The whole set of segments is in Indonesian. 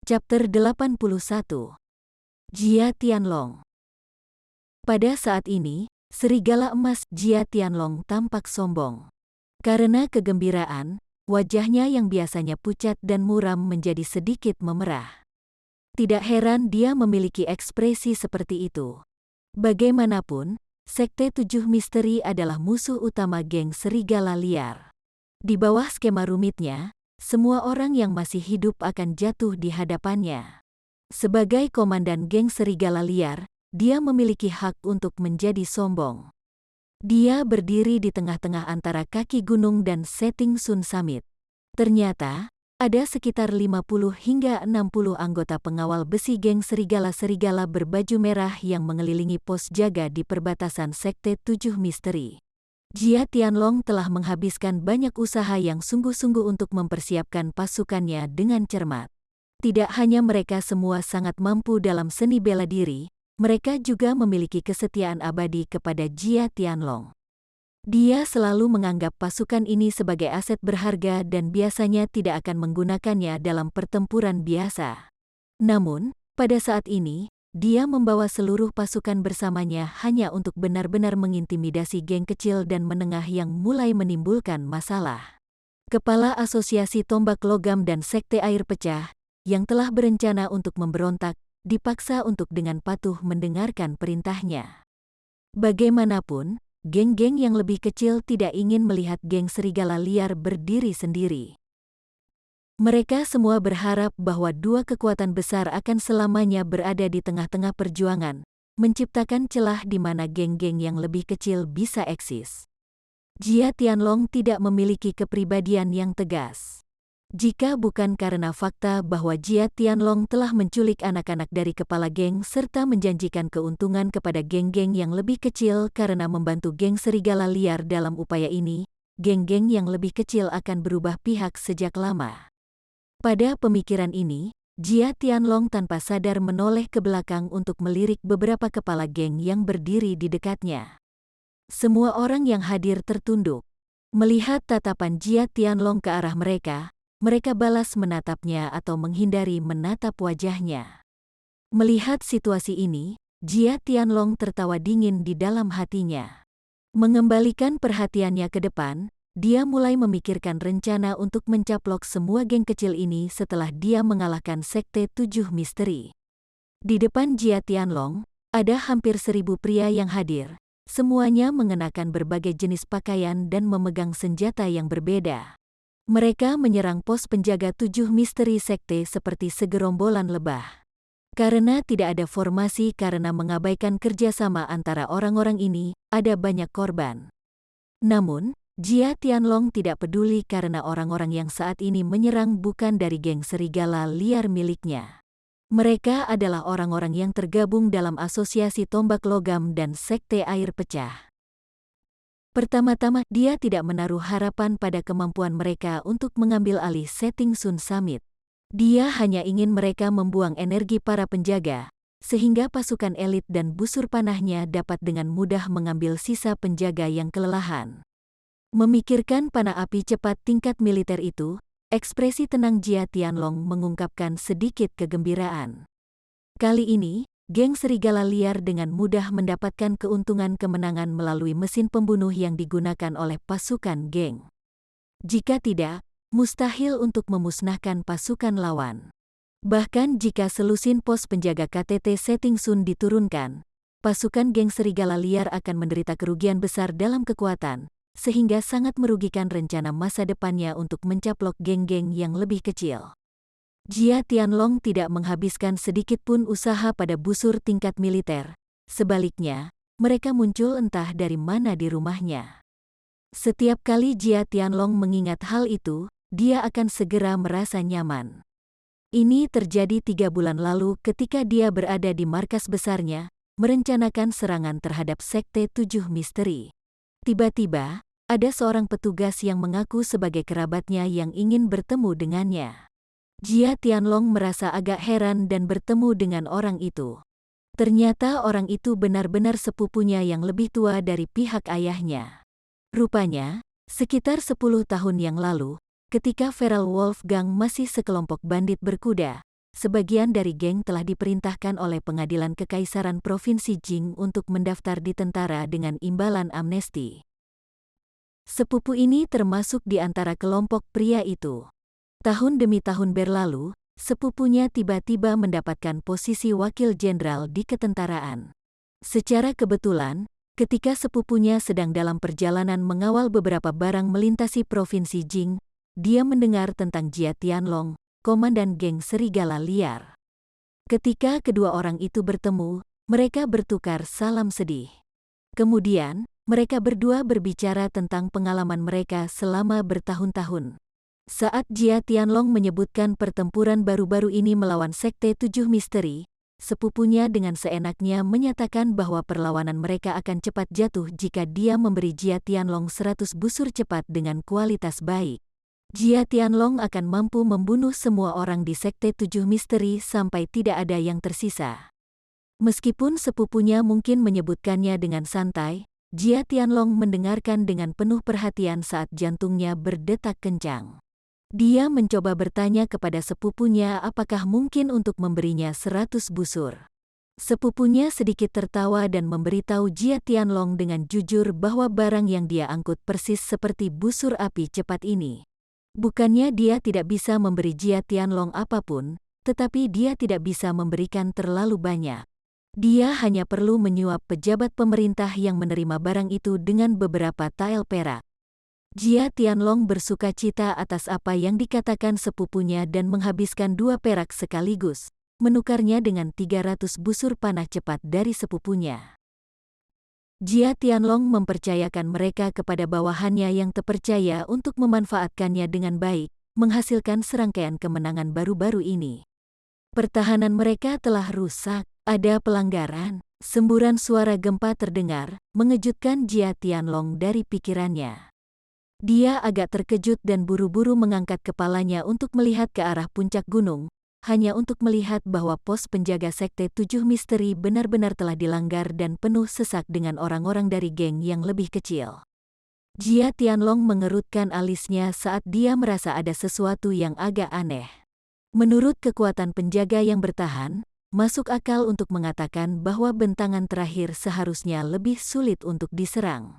Chapter 81. Jia Tianlong. Pada saat ini, serigala emas Jia Tianlong tampak sombong. Karena kegembiraan, wajahnya yang biasanya pucat dan muram menjadi sedikit memerah. Tidak heran dia memiliki ekspresi seperti itu. Bagaimanapun, Sekte Tujuh Misteri adalah musuh utama geng serigala liar. Di bawah skema rumitnya, semua orang yang masih hidup akan jatuh di hadapannya. Sebagai komandan geng serigala liar, dia memiliki hak untuk menjadi sombong. Dia berdiri di tengah-tengah antara kaki gunung dan Setting Sun Summit. Ternyata, ada sekitar 50 hingga 60 anggota pengawal besi geng serigala-serigala berbaju merah yang mengelilingi pos jaga di perbatasan Sekte Tujuh Misteri. Jia Tianlong telah menghabiskan banyak usaha yang sungguh-sungguh untuk mempersiapkan pasukannya dengan cermat. Tidak hanya mereka semua sangat mampu dalam seni bela diri, mereka juga memiliki kesetiaan abadi kepada Jia Tianlong. Dia selalu menganggap pasukan ini sebagai aset berharga dan biasanya tidak akan menggunakannya dalam pertempuran biasa. Namun, pada saat ini, dia membawa seluruh pasukan bersamanya hanya untuk benar-benar mengintimidasi geng kecil dan menengah yang mulai menimbulkan masalah. Kepala Asosiasi Tombak Logam dan Sekte Air Pecah, yang telah berencana untuk memberontak, dipaksa untuk dengan patuh mendengarkan perintahnya. Bagaimanapun, geng-geng yang lebih kecil tidak ingin melihat geng serigala liar berdiri sendiri. Mereka semua berharap bahwa dua kekuatan besar akan selamanya berada di tengah-tengah perjuangan, menciptakan celah di mana geng-geng yang lebih kecil bisa eksis. Jia Tianlong tidak memiliki kepribadian yang tegas. Jika bukan karena fakta bahwa Jia Tianlong telah menculik anak-anak dari kepala geng serta menjanjikan keuntungan kepada geng-geng yang lebih kecil karena membantu geng serigala liar dalam upaya ini, geng-geng yang lebih kecil akan berubah pihak sejak lama. Pada pemikiran ini, Jia Tianlong tanpa sadar menoleh ke belakang untuk melirik beberapa kepala geng yang berdiri di dekatnya. Semua orang yang hadir tertunduk. Melihat tatapan Jia Tianlong ke arah mereka, mereka balas menatapnya atau menghindari menatap wajahnya. Melihat situasi ini, Jia Tianlong tertawa dingin di dalam hatinya. Mengembalikan perhatiannya ke depan, dia mulai memikirkan rencana untuk mencaplok semua geng kecil ini setelah dia mengalahkan Sekte Tujuh Misteri. Di depan Jia Tianlong, ada hampir 1000 pria yang hadir. Semuanya mengenakan berbagai jenis pakaian dan memegang senjata yang berbeda. Mereka menyerang pos penjaga Tujuh Misteri Sekte seperti segerombolan lebah. Karena tidak ada formasi karena mengabaikan kerjasama antara orang-orang ini, ada banyak korban. Namun, Jia Tianlong tidak peduli karena orang-orang yang saat ini menyerang bukan dari geng serigala liar miliknya. Mereka adalah orang-orang yang tergabung dalam Asosiasi Tombak Logam dan Sekte Air Pecah. Pertama-tama, dia tidak menaruh harapan pada kemampuan mereka untuk mengambil alih Setting Sun Summit. Dia hanya ingin mereka membuang energi para penjaga, sehingga pasukan elit dan busur panahnya dapat dengan mudah mengambil sisa penjaga yang kelelahan. Memikirkan panah api cepat tingkat militer itu, ekspresi tenang Jia Tianlong mengungkapkan sedikit kegembiraan. Kali ini, geng serigala liar dengan mudah mendapatkan keuntungan kemenangan melalui mesin pembunuh yang digunakan oleh pasukan geng. Jika tidak, mustahil untuk memusnahkan pasukan lawan. Bahkan jika selusin pos penjaga KTT Setting Sun diturunkan, pasukan geng serigala liar akan menderita kerugian besar dalam kekuatan, sehingga sangat merugikan rencana masa depannya untuk mencaplok geng-geng yang lebih kecil. Jia Tianlong tidak menghabiskan sedikit pun usaha pada busur tingkat militer. Sebaliknya, mereka muncul entah dari mana di rumahnya. Setiap kali Jia Tianlong mengingat hal itu, dia akan segera merasa nyaman. Ini terjadi 3 bulan lalu ketika dia berada di markas besarnya, merencanakan serangan terhadap Sekte Tujuh Misteri. Tiba-tiba, ada seorang petugas yang mengaku sebagai kerabatnya yang ingin bertemu dengannya. Jia Tianlong merasa agak heran dan bertemu dengan orang itu. Ternyata orang itu benar-benar sepupunya yang lebih tua dari pihak ayahnya. Rupanya, sekitar 10 tahun yang lalu, ketika Feral Wolfgang masih sekelompok bandit berkuda, sebagian dari geng telah diperintahkan oleh Pengadilan Kekaisaran Provinsi Jing untuk mendaftar di tentara dengan imbalan amnesti. Sepupu ini termasuk di antara kelompok pria itu. Tahun demi tahun berlalu, sepupunya tiba-tiba mendapatkan posisi wakil jenderal di ketentaraan. Secara kebetulan, ketika sepupunya sedang dalam perjalanan mengawal beberapa barang melintasi Provinsi Jing, dia mendengar tentang Jia Tianlong, komandan geng serigala liar. Ketika kedua orang itu bertemu, mereka bertukar salam sedih. Kemudian, mereka berdua berbicara tentang pengalaman mereka selama bertahun-tahun. Saat Jia Tianlong menyebutkan pertempuran baru-baru ini melawan Sekte Tujuh Misteri, sepupunya dengan seenaknya menyatakan bahwa perlawanan mereka akan cepat jatuh jika dia memberi Jia Tianlong 100 busur cepat dengan kualitas baik. Jia Tianlong akan mampu membunuh semua orang di Sekte Tujuh Misteri sampai tidak ada yang tersisa. Meskipun sepupunya mungkin menyebutkannya dengan santai, Jia Tianlong mendengarkan dengan penuh perhatian saat jantungnya berdetak kencang. Dia mencoba bertanya kepada sepupunya apakah mungkin untuk memberinya 100 busur. Sepupunya sedikit tertawa dan memberitahu Jia Tianlong dengan jujur bahwa barang yang dia angkut persis seperti busur api cepat ini. Bukannya dia tidak bisa memberi Jia Tianlong apapun, tetapi dia tidak bisa memberikan terlalu banyak. Dia hanya perlu menyuap pejabat pemerintah yang menerima barang itu dengan beberapa tael perak. Jia Tianlong bersuka cita atas apa yang dikatakan sepupunya dan menghabiskan 2 perak sekaligus, menukarnya dengan 300 busur panah cepat dari sepupunya. Jia Tianlong mempercayakan mereka kepada bawahannya yang terpercaya untuk memanfaatkannya dengan baik, menghasilkan serangkaian kemenangan baru-baru ini. Pertahanan mereka telah rusak, ada pelanggaran, semburan suara gempa terdengar, mengejutkan Jia Tianlong dari pikirannya. Dia agak terkejut dan buru-buru mengangkat kepalanya untuk melihat ke arah puncak gunung, hanya untuk melihat bahwa pos penjaga Sekte Tujuh Misteri benar-benar telah dilanggar dan penuh sesak dengan orang-orang dari geng yang lebih kecil. Jia Tianlong mengerutkan alisnya saat dia merasa ada sesuatu yang agak aneh. Menurut kekuatan penjaga yang bertahan, masuk akal untuk mengatakan bahwa bentangan terakhir seharusnya lebih sulit untuk diserang.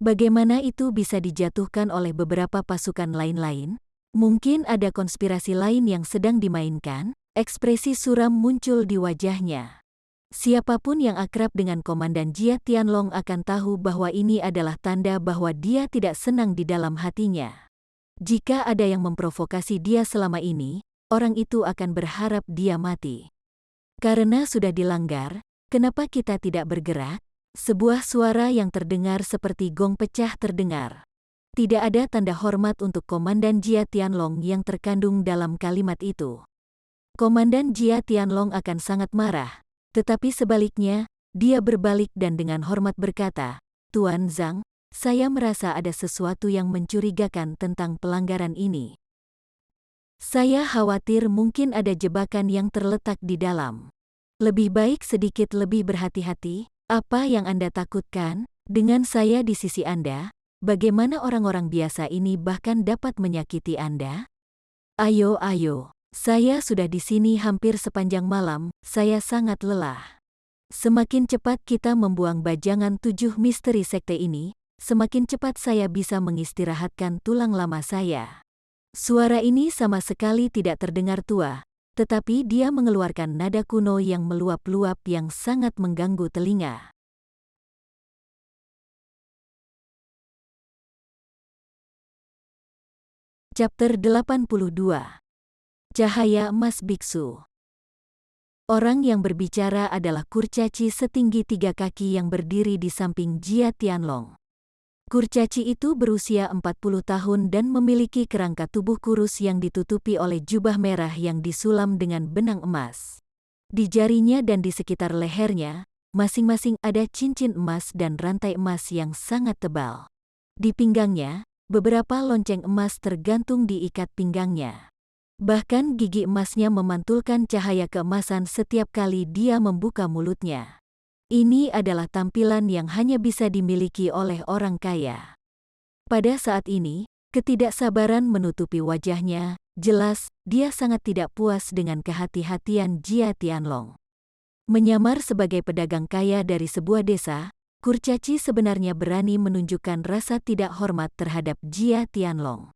Bagaimana itu bisa dijatuhkan oleh beberapa pasukan lain-lain? Mungkin ada konspirasi lain yang sedang dimainkan? Ekspresi suram muncul di wajahnya. Siapapun yang akrab dengan Komandan Jia Tianlong akan tahu bahwa ini adalah tanda bahwa dia tidak senang di dalam hatinya. Jika ada yang memprovokasi dia selama ini, orang itu akan berharap dia mati. Karena sudah dilanggar, kenapa kita tidak bergerak? Sebuah suara yang terdengar seperti gong pecah terdengar. Tidak ada tanda hormat untuk Komandan Jia Tianlong yang terkandung dalam kalimat itu. Komandan Jia Tianlong akan sangat marah, tetapi sebaliknya, dia berbalik dan dengan hormat berkata, "Tuan Zhang, saya merasa ada sesuatu yang mencurigakan tentang pelanggaran ini. Saya khawatir mungkin ada jebakan yang terletak di dalam. Lebih baik sedikit lebih berhati-hati. Apa yang Anda takutkan? Dengan saya di sisi Anda, bagaimana orang-orang biasa ini bahkan dapat menyakiti Anda? Ayo, saya sudah di sini hampir sepanjang malam, saya sangat lelah. Semakin cepat kita membuang bajangan 7 misteri sekte ini, semakin cepat saya bisa mengistirahatkan tulang lama saya." Suara ini sama sekali tidak terdengar tua, tetapi dia mengeluarkan nada kuno yang meluap-luap yang sangat mengganggu telinga. Chapter 82. Cahaya Emas Biksu. Orang yang berbicara adalah kurcaci setinggi 3 kaki yang berdiri di samping Jia Tianlong. Kurcaci itu berusia 40 tahun dan memiliki kerangka tubuh kurus yang ditutupi oleh jubah merah yang disulam dengan benang emas. Di jarinya dan di sekitar lehernya, masing-masing ada cincin emas dan rantai emas yang sangat tebal. Di pinggangnya, beberapa lonceng emas tergantung di ikat pinggangnya. Bahkan gigi emasnya memantulkan cahaya keemasan setiap kali dia membuka mulutnya. Ini adalah tampilan yang hanya bisa dimiliki oleh orang kaya. Pada saat ini, Ketidaksabaran menutupi wajahnya, jelas dia sangat tidak puas dengan kehati-hatian Jia Tianlong. Menyamar sebagai pedagang kaya dari sebuah desa, kurcaci sebenarnya berani menunjukkan rasa tidak hormat terhadap Jia Tianlong.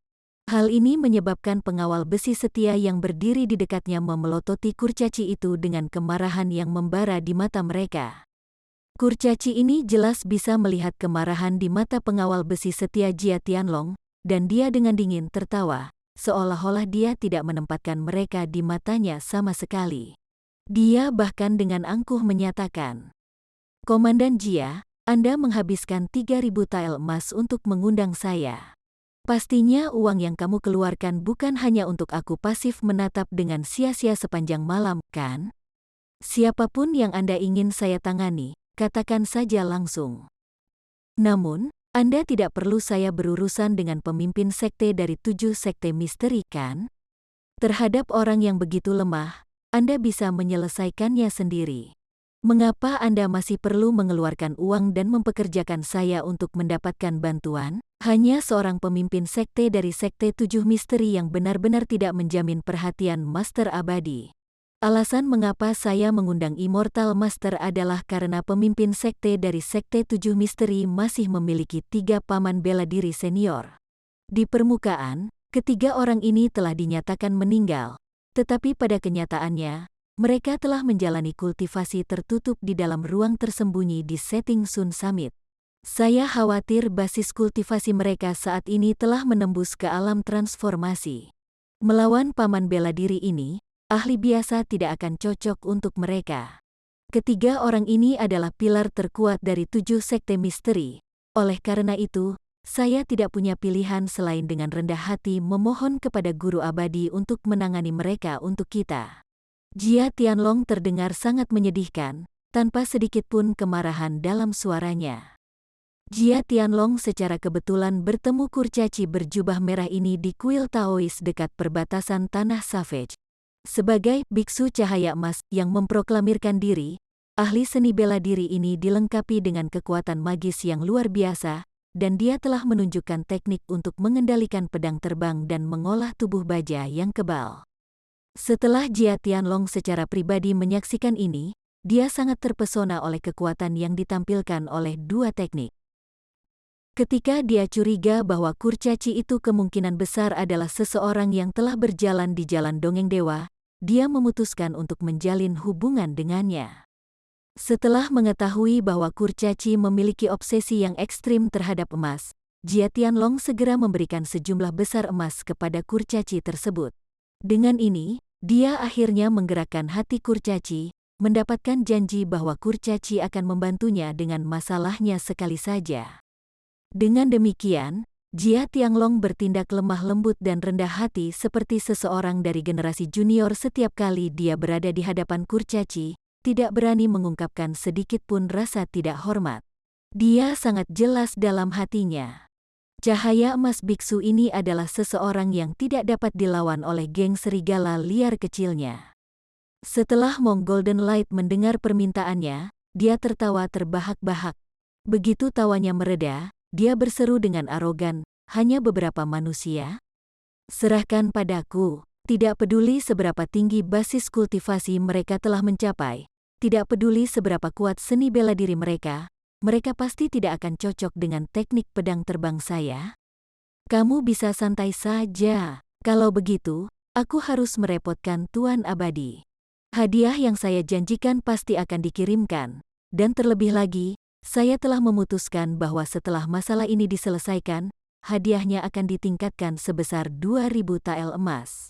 Hal ini menyebabkan pengawal besi setia yang berdiri di dekatnya memelototi kurcaci itu dengan kemarahan yang membara di mata mereka. Kurcaci ini jelas bisa melihat kemarahan di mata pengawal besi setia Jia Tianlong, dan dia dengan dingin tertawa, seolah-olah dia tidak menempatkan mereka di matanya sama sekali. Dia bahkan dengan angkuh menyatakan, "Komandan Jia, Anda menghabiskan 3.000 tael emas untuk mengundang saya. Pastinya uang yang kamu keluarkan bukan hanya untuk aku pasif menatap dengan sia-sia sepanjang malam, kan? Siapapun yang Anda ingin saya tangani, katakan saja langsung. Namun, Anda tidak perlu saya berurusan dengan pemimpin sekte dari 7 sekte misteri, kan? Terhadap orang yang begitu lemah, Anda bisa menyelesaikannya sendiri. Mengapa Anda masih perlu mengeluarkan uang dan mempekerjakan saya untuk mendapatkan bantuan? Hanya seorang pemimpin sekte dari sekte 7 misteri yang benar-benar tidak menjamin perhatian Master Abadi. Alasan mengapa saya mengundang Immortal Master adalah karena pemimpin sekte dari sekte 7 misteri masih memiliki 3 paman bela diri senior. Di permukaan, ketiga orang ini telah dinyatakan meninggal, tetapi pada kenyataannya, mereka telah menjalani kultivasi tertutup di dalam ruang tersembunyi di Setting Sun Summit. Saya khawatir basis kultivasi mereka saat ini telah menembus ke alam transformasi. Melawan paman bela diri ini, ahli biasa tidak akan cocok untuk mereka. Ketiga orang ini adalah pilar terkuat dari 7 sekte misteri. Oleh karena itu, saya tidak punya pilihan selain dengan rendah hati memohon kepada Guru Abadi untuk menangani mereka untuk kita. Jia Tianlong terdengar sangat menyedihkan, tanpa sedikit pun kemarahan dalam suaranya. Jia Tianlong secara kebetulan bertemu kurcaci berjubah merah ini di kuil Taois dekat perbatasan Tanah Savage. Sebagai biksu cahaya emas yang memproklamirkan diri, ahli seni bela diri ini dilengkapi dengan kekuatan magis yang luar biasa, dan dia telah menunjukkan teknik untuk mengendalikan pedang terbang dan mengolah tubuh baja yang kebal. Setelah Jia Tianlong secara pribadi menyaksikan ini, dia sangat terpesona oleh kekuatan yang ditampilkan oleh dua teknik. Ketika dia curiga bahwa kurcaci itu kemungkinan besar adalah seseorang yang telah berjalan di jalan dongeng dewa, dia memutuskan untuk menjalin hubungan dengannya. Setelah mengetahui bahwa kurcaci memiliki obsesi yang ekstrim terhadap emas, Jia Tianlong segera memberikan sejumlah besar emas kepada kurcaci tersebut. Dengan ini, dia akhirnya menggerakkan hati kurcaci, mendapatkan janji bahwa kurcaci akan membantunya dengan masalahnya sekali saja. Dengan demikian, Jia Tianlong bertindak lemah lembut dan rendah hati seperti seseorang dari generasi junior setiap kali dia berada di hadapan kurcaci, tidak berani mengungkapkan sedikit pun rasa tidak hormat. Dia sangat jelas dalam hatinya. Cahaya emas biksu ini adalah seseorang yang tidak dapat dilawan oleh geng serigala liar kecilnya. Setelah Monk Golden Light mendengar permintaannya, dia tertawa terbahak-bahak. Begitu tawanya mereda, dia berseru dengan arogan, "Hanya beberapa manusia? Serahkan padaku, tidak peduli seberapa tinggi basis kultivasi mereka telah mencapai, tidak peduli seberapa kuat seni bela diri mereka pasti tidak akan cocok dengan teknik pedang terbang saya. Kamu bisa santai saja, kalau begitu, aku harus merepotkan Tuan Abadi. Hadiah yang saya janjikan pasti akan dikirimkan, dan terlebih lagi, saya telah memutuskan bahwa setelah masalah ini diselesaikan, hadiahnya akan ditingkatkan sebesar 2.000 tael emas."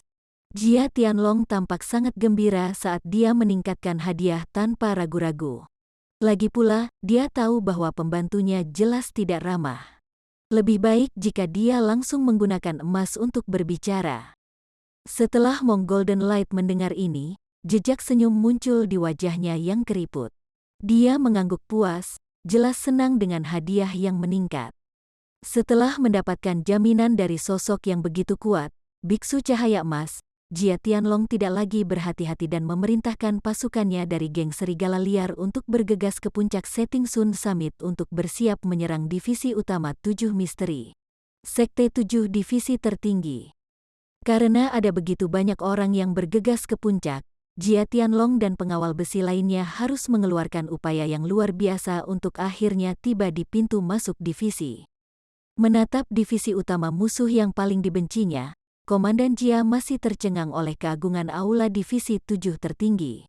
Jia Tianlong tampak sangat gembira saat dia meningkatkan hadiah tanpa ragu-ragu. Lagi pula, dia tahu bahwa pembantunya jelas tidak ramah. Lebih baik jika dia langsung menggunakan emas untuk berbicara. Setelah Monk Golden Light mendengar ini, jejak senyum muncul di wajahnya yang keriput. Dia mengangguk puas, jelas senang dengan hadiah yang meningkat. Setelah mendapatkan jaminan dari sosok yang begitu kuat, biksu cahaya emas, Jia Tianlong tidak lagi berhati-hati dan memerintahkan pasukannya dari geng serigala liar untuk bergegas ke puncak Setting Sun Summit untuk bersiap menyerang divisi utama 7 misteri. Sekte 7 Divisi Tertinggi. Karena ada begitu banyak orang yang bergegas ke puncak, Jia Tianlong dan pengawal besi lainnya harus mengeluarkan upaya yang luar biasa untuk akhirnya tiba di pintu masuk divisi. Menatap divisi utama musuh yang paling dibencinya, Komandan Jia masih tercengang oleh keagungan aula divisi 7 tertinggi.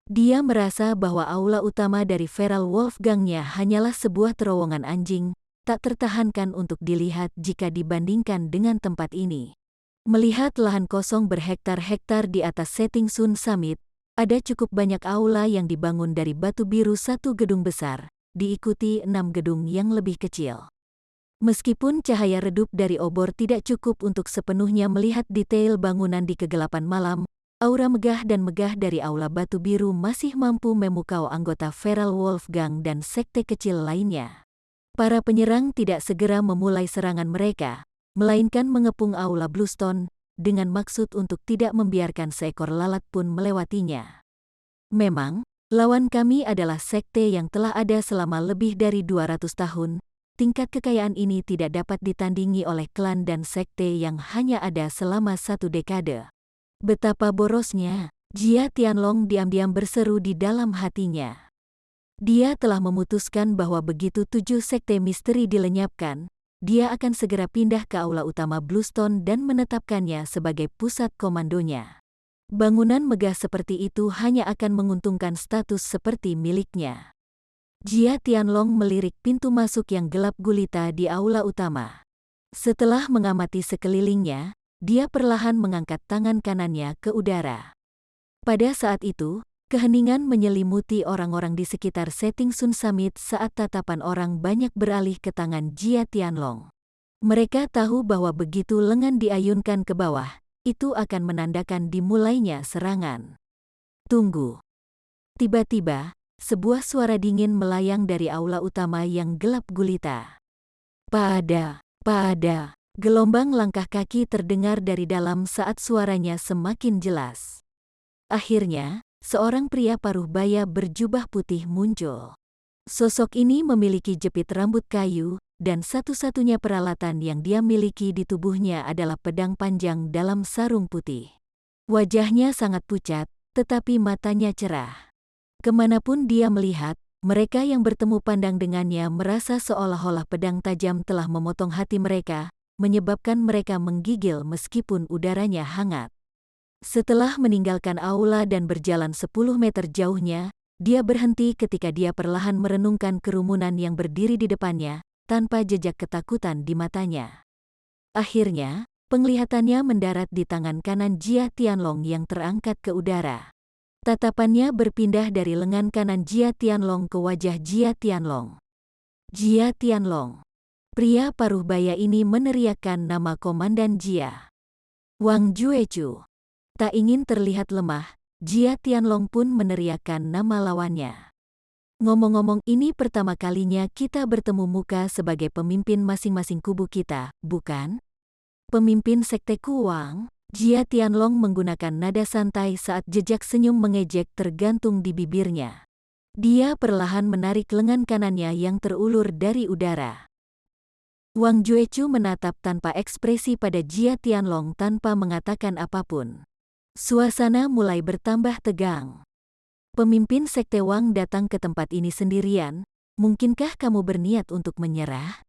Dia merasa bahwa aula utama dari Feral Wolfgang-nya hanyalah sebuah terowongan anjing, tak tertahankan untuk dilihat jika dibandingkan dengan tempat ini. Melihat lahan kosong berhektar-hektar di atas Setting Sun Summit, ada cukup banyak aula yang dibangun dari batu biru satu gedung besar, diikuti 6 gedung yang lebih kecil. Meskipun cahaya redup dari obor tidak cukup untuk sepenuhnya melihat detail bangunan di kegelapan malam, aura megah dan megah dari aula batu biru masih mampu memukau anggota Feral Wolfgang dan sekte kecil lainnya. Para penyerang tidak segera memulai serangan mereka, melainkan mengepung aula Bluestone, dengan maksud untuk tidak membiarkan seekor lalat pun melewatinya. Memang, lawan kami adalah sekte yang telah ada selama lebih dari 200 tahun, tingkat kekayaan ini tidak dapat ditandingi oleh klan dan sekte yang hanya ada selama 1 dekade. Betapa borosnya, Jia Tianlong diam-diam berseru di dalam hatinya. Dia telah memutuskan bahwa begitu 7 sekte misteri dilenyapkan, dia akan segera pindah ke aula utama Bluestone dan menetapkannya sebagai pusat komandonya. Bangunan megah seperti itu hanya akan menguntungkan status seperti miliknya. Jia Tianlong melirik pintu masuk yang gelap gulita di aula utama. Setelah mengamati sekelilingnya, dia perlahan mengangkat tangan kanannya ke udara. Pada saat itu, keheningan menyelimuti orang-orang di sekitar Setting Sun Summit saat tatapan orang banyak beralih ke tangan Jia Tianlong. Mereka tahu bahwa begitu lengan diayunkan ke bawah, itu akan menandakan dimulainya serangan. Tunggu. Tiba-tiba, sebuah suara dingin melayang dari aula utama yang gelap gulita. Pada. Gelombang langkah kaki terdengar dari dalam saat suaranya semakin jelas. Akhirnya, seorang pria paruh baya berjubah putih muncul. Sosok ini memiliki jepit rambut kayu, dan satu-satunya peralatan yang dia miliki di tubuhnya adalah pedang panjang dalam sarung putih. Wajahnya sangat pucat, tetapi matanya cerah. Kemanapun dia melihat, mereka yang bertemu pandang dengannya merasa seolah-olah pedang tajam telah memotong hati mereka, menyebabkan mereka menggigil meskipun udaranya hangat. Setelah meninggalkan aula dan berjalan 10 meter jauhnya, dia berhenti ketika dia perlahan merenungkan kerumunan yang berdiri di depannya, tanpa jejak ketakutan di matanya. Akhirnya, penglihatannya mendarat di tangan kanan Jia Tianlong yang terangkat ke udara. Tatapannya berpindah dari lengan kanan Jia Tianlong ke wajah Jia Tianlong. Jia Tianlong. Pria paruh baya ini meneriakkan nama Komandan Jia. Wang Juechu. Tak ingin terlihat lemah, Jia Tianlong pun meneriakkan nama lawannya. Ngomong-ngomong, ini pertama kalinya kita bertemu muka sebagai pemimpin masing-masing kubu kita, bukan? Pemimpin sekte Wang, Jia Tianlong menggunakan nada santai saat jejak senyum mengejek tergantung di bibirnya. Dia perlahan menarik lengan kanannya yang terulur dari udara. Wang Juechu menatap tanpa ekspresi pada Jia Tianlong tanpa mengatakan apapun. Suasana mulai bertambah tegang. Pemimpin sekte Wang datang ke tempat ini sendirian, mungkinkah kamu berniat untuk menyerah?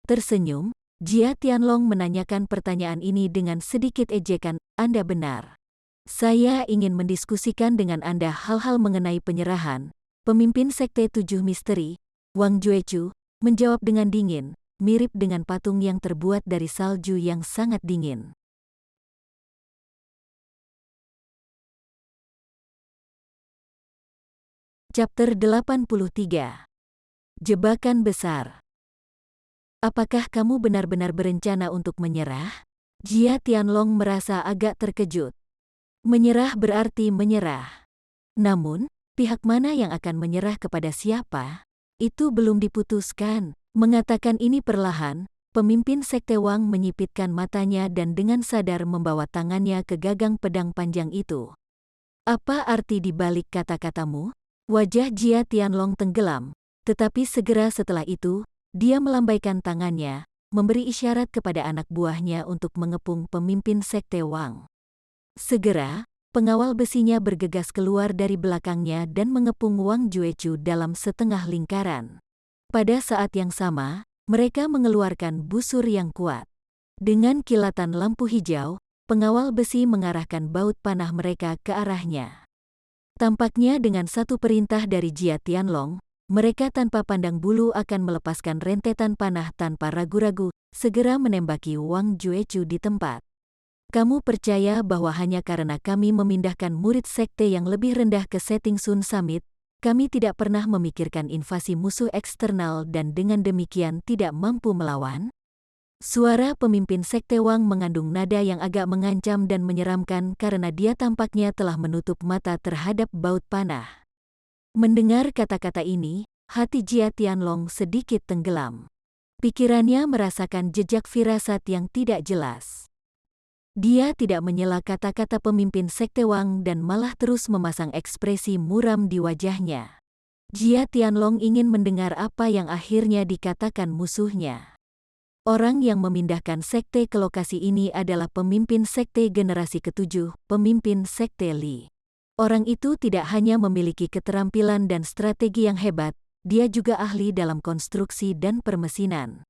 Tersenyum, Jia Tianlong menanyakan pertanyaan ini dengan sedikit ejekan, Anda benar. Saya ingin mendiskusikan dengan Anda hal-hal mengenai penyerahan. Pemimpin sekte 7 misteri, Wang Juechu, menjawab dengan dingin, mirip dengan patung yang terbuat dari salju yang sangat dingin. Chapter 83. Jebakan Besar. Apakah kamu benar-benar berencana untuk menyerah? Jia Tianlong merasa agak terkejut. Menyerah berarti menyerah. Namun, pihak mana yang akan menyerah kepada siapa? Itu belum diputuskan. Mengatakan ini perlahan, pemimpin sekte Wang menyipitkan matanya dan dengan sadar membawa tangannya ke gagang pedang panjang itu. Apa arti di balik kata-katamu? Wajah Jia Tianlong tenggelam, tetapi segera setelah itu, dia melambaikan tangannya, memberi isyarat kepada anak buahnya untuk mengepung pemimpin sekte Wang. Segera, pengawal besinya bergegas keluar dari belakangnya dan mengepung Wang Juechu dalam setengah lingkaran. Pada saat yang sama, mereka mengeluarkan busur yang kuat. Dengan kilatan lampu hijau, pengawal besi mengarahkan baut panah mereka ke arahnya. Tampaknya dengan satu perintah dari Jia Tianlong, mereka tanpa pandang bulu akan melepaskan rentetan panah tanpa ragu-ragu, segera menembaki Wang Juechu di tempat. Kamu percaya bahwa hanya karena kami memindahkan murid sekte yang lebih rendah ke setting Sun Summit, kami tidak pernah memikirkan invasi musuh eksternal dan dengan demikian tidak mampu melawan? Suara pemimpin sekte Wang mengandung nada yang agak mengancam dan menyeramkan karena dia tampaknya telah menutup mata terhadap baut panah. Mendengar kata-kata ini, hati Jia Tianlong sedikit tenggelam. Pikirannya merasakan jejak firasat yang tidak jelas. Dia tidak menyela kata-kata pemimpin sekte Wang dan malah terus memasang ekspresi muram di wajahnya. Jia Tianlong ingin mendengar apa yang akhirnya dikatakan musuhnya. Orang yang memindahkan sekte ke lokasi ini adalah pemimpin sekte generasi ke-7, pemimpin sekte Li. Orang itu tidak hanya memiliki keterampilan dan strategi yang hebat, dia juga ahli dalam konstruksi dan permesinan.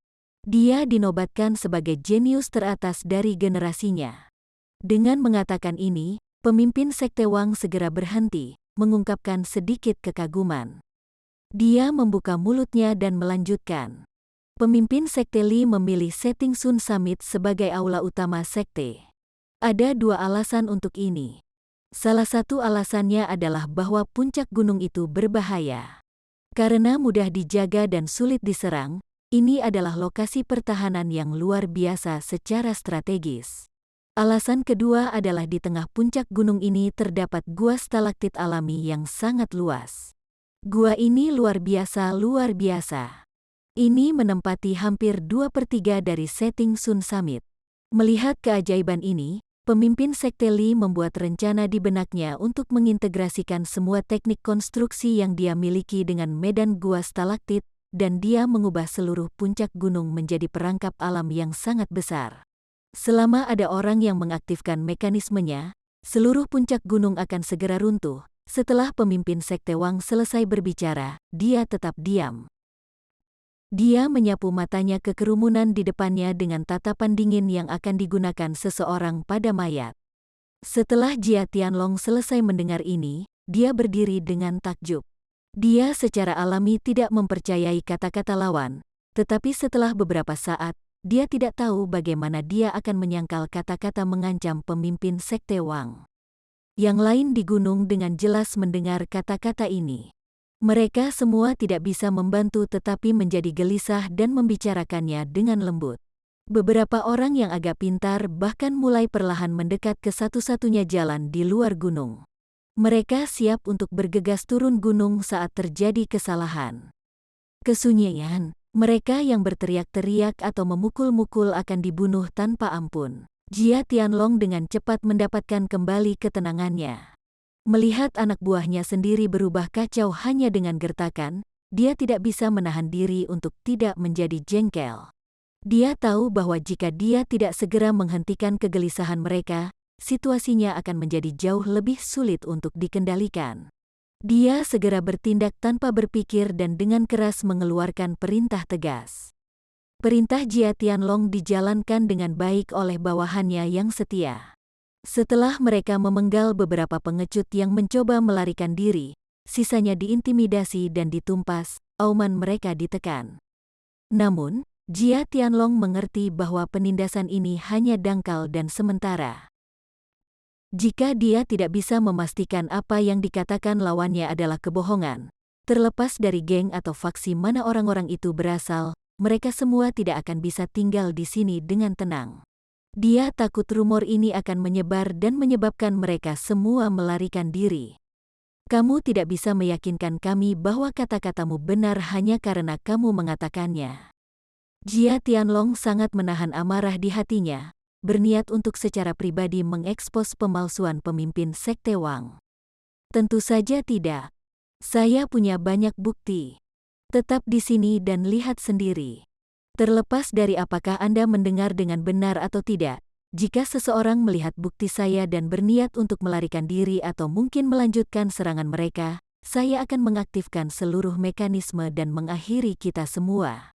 Dia dinobatkan sebagai jenius teratas dari generasinya. Dengan mengatakan ini, pemimpin sekte Wang segera berhenti, mengungkapkan sedikit kekaguman. Dia membuka mulutnya dan melanjutkan. Pemimpin sekte Li memilih setting Sun Summit sebagai aula utama sekte. Ada dua alasan untuk ini. Salah satu alasannya adalah bahwa puncak gunung itu berbahaya. Karena mudah dijaga dan sulit diserang, ini adalah lokasi pertahanan yang luar biasa secara strategis. Alasan kedua adalah di tengah puncak gunung ini terdapat gua stalaktit alami yang sangat luas. Gua ini luar biasa. Ini menempati hampir 2/3 dari setting Sun Summit. Melihat keajaiban ini, pemimpin sekte Li membuat rencana di benaknya untuk mengintegrasikan semua teknik konstruksi yang dia miliki dengan medan gua stalaktit, dan dia mengubah seluruh puncak gunung menjadi perangkap alam yang sangat besar. Selama ada orang yang mengaktifkan mekanismenya, seluruh puncak gunung akan segera runtuh. Setelah pemimpin sekte Wang selesai berbicara, dia tetap diam. Dia menyapu matanya ke kerumunan di depannya dengan tatapan dingin yang akan digunakan seseorang pada mayat. Setelah Jia Tianlong selesai mendengar ini, dia berdiri dengan takjub. Dia secara alami tidak mempercayai kata-kata lawan, tetapi setelah beberapa saat, dia tidak tahu bagaimana dia akan menyangkal kata-kata mengancam pemimpin sekte Wang. Yang lain di gunung dengan jelas mendengar kata-kata ini. Mereka semua tidak bisa membantu tetapi menjadi gelisah dan membicarakannya dengan lembut. Beberapa orang yang agak pintar bahkan mulai perlahan mendekat ke satu-satunya jalan di luar gunung. Mereka siap untuk bergegas turun gunung saat terjadi kesalahan. Kesunyian, mereka yang berteriak-teriak atau memukul-mukul akan dibunuh tanpa ampun. Jia Tianlong dengan cepat mendapatkan kembali ketenangannya. Melihat anak buahnya sendiri berubah kacau hanya dengan gertakan, dia tidak bisa menahan diri untuk tidak menjadi jengkel. Dia tahu bahwa jika dia tidak segera menghentikan kegelisahan mereka, situasinya akan menjadi jauh lebih sulit untuk dikendalikan. Dia segera bertindak tanpa berpikir dan dengan keras mengeluarkan perintah tegas. Perintah Jia Tianlong dijalankan dengan baik oleh bawahannya yang setia. Setelah mereka memenggal beberapa pengecut yang mencoba melarikan diri, sisanya diintimidasi dan ditumpas, auman mereka ditekan. Namun, Jia Tianlong mengerti bahwa penindasan ini hanya dangkal dan sementara. Jika dia tidak bisa memastikan apa yang dikatakan lawannya adalah kebohongan, terlepas dari geng atau faksi mana orang-orang itu berasal, mereka semua tidak akan bisa tinggal di sini dengan tenang. Dia takut rumor ini akan menyebar dan menyebabkan mereka semua melarikan diri. Kamu tidak bisa meyakinkan kami bahwa kata-katamu benar hanya karena kamu mengatakannya. Jia Tianlong sangat menahan amarah di hatinya, berniat untuk secara pribadi mengekspos pemalsuan pemimpin sekte Wang. Tentu saja tidak. Saya punya banyak bukti. Tetap di sini dan lihat sendiri. Terlepas dari apakah Anda mendengar dengan benar atau tidak, jika seseorang melihat bukti saya dan berniat untuk melarikan diri atau mungkin melanjutkan serangan mereka, saya akan mengaktifkan seluruh mekanisme dan mengakhiri kita semua.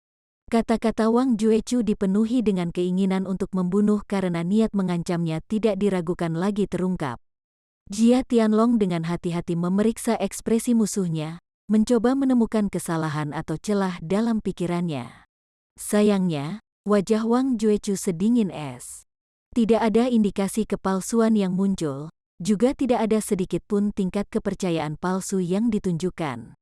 Kata-kata Wang Juechu dipenuhi dengan keinginan untuk membunuh karena niat mengancamnya tidak diragukan lagi terungkap. Jia Tianlong dengan hati-hati memeriksa ekspresi musuhnya, mencoba menemukan kesalahan atau celah dalam pikirannya. Sayangnya, wajah Wang Juechu sedingin es. Tidak ada indikasi kepalsuan yang muncul, juga tidak ada sedikit pun tingkat kepercayaan palsu yang ditunjukkan.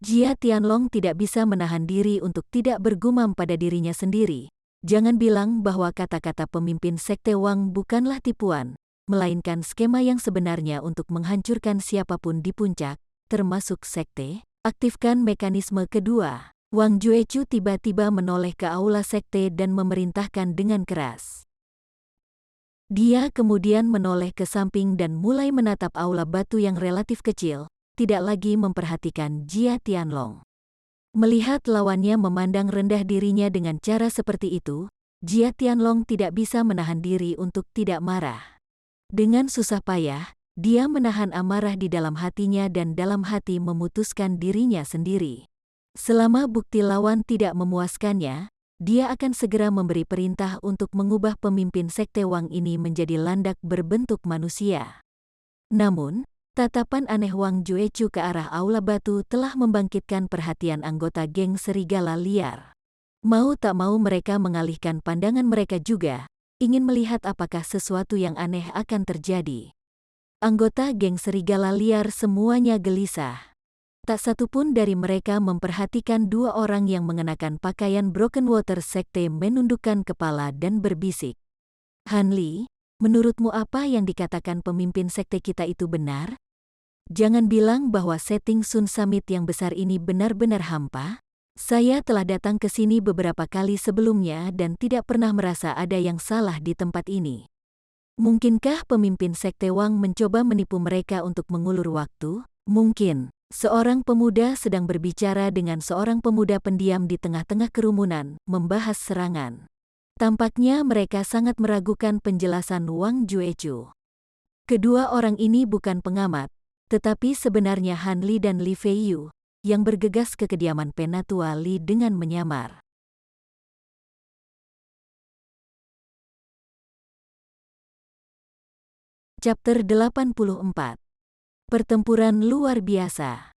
Jia Tianlong tidak bisa menahan diri untuk tidak bergumam pada dirinya sendiri. Jangan bilang bahwa kata-kata pemimpin Sekte Wang bukanlah tipuan, melainkan skema yang sebenarnya untuk menghancurkan siapapun di puncak, termasuk Sekte. Aktifkan mekanisme kedua. Wang Juechu tiba-tiba menoleh ke aula Sekte dan memerintahkan dengan keras. Dia kemudian menoleh ke samping dan mulai menatap aula batu yang relatif kecil, tidak lagi memperhatikan Jia Tianlong. Melihat lawannya memandang rendah dirinya dengan cara seperti itu, Jia Tianlong tidak bisa menahan diri untuk tidak marah. Dengan susah payah, dia menahan amarah di dalam hatinya dan dalam hati memutuskan dirinya sendiri. Selama bukti lawan tidak memuaskannya, dia akan segera memberi perintah untuk mengubah pemimpin Sekte Wang ini menjadi landak berbentuk manusia. Namun, tatapan aneh Wang Juechu ke arah aula batu telah membangkitkan perhatian anggota geng serigala liar. Mau tak mau mereka mengalihkan pandangan mereka juga, ingin melihat apakah sesuatu yang aneh akan terjadi. Anggota geng serigala liar semuanya gelisah. Tak satu pun dari mereka memperhatikan dua orang yang mengenakan pakaian Broken Water Sekte menundukkan kepala dan berbisik. Han Li, menurutmu apa yang dikatakan pemimpin sekte kita itu benar? Jangan bilang bahwa setting Sun Summit yang besar ini benar-benar hampa. Saya telah datang ke sini beberapa kali sebelumnya dan tidak pernah merasa ada yang salah di tempat ini. Mungkinkah pemimpin Sekte Wang mencoba menipu mereka untuk mengulur waktu? Mungkin. Seorang pemuda sedang berbicara dengan seorang pemuda pendiam di tengah-tengah kerumunan, membahas serangan. Tampaknya mereka sangat meragukan penjelasan Wang Juechu. Kedua orang ini bukan pengamat, tetapi sebenarnya Han Li dan Li Feiyu, yang bergegas ke kediaman Penatua Li dengan menyamar. Chapter 84. Pertempuran luar biasa.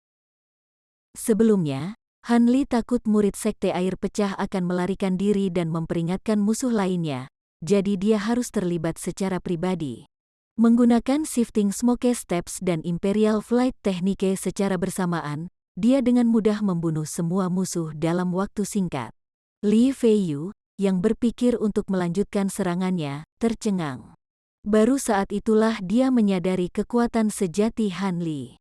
Sebelumnya, Han Li takut murid Sekte Air Pecah akan melarikan diri dan memperingatkan musuh lainnya, jadi dia harus terlibat secara pribadi. Menggunakan Shifting Smoke Steps dan Imperial Flight Technique secara bersamaan, dia dengan mudah membunuh semua musuh dalam waktu singkat. Li Feiyu, yang berpikir untuk melanjutkan serangannya, tercengang. Baru saat itulah dia menyadari kekuatan sejati Han Li.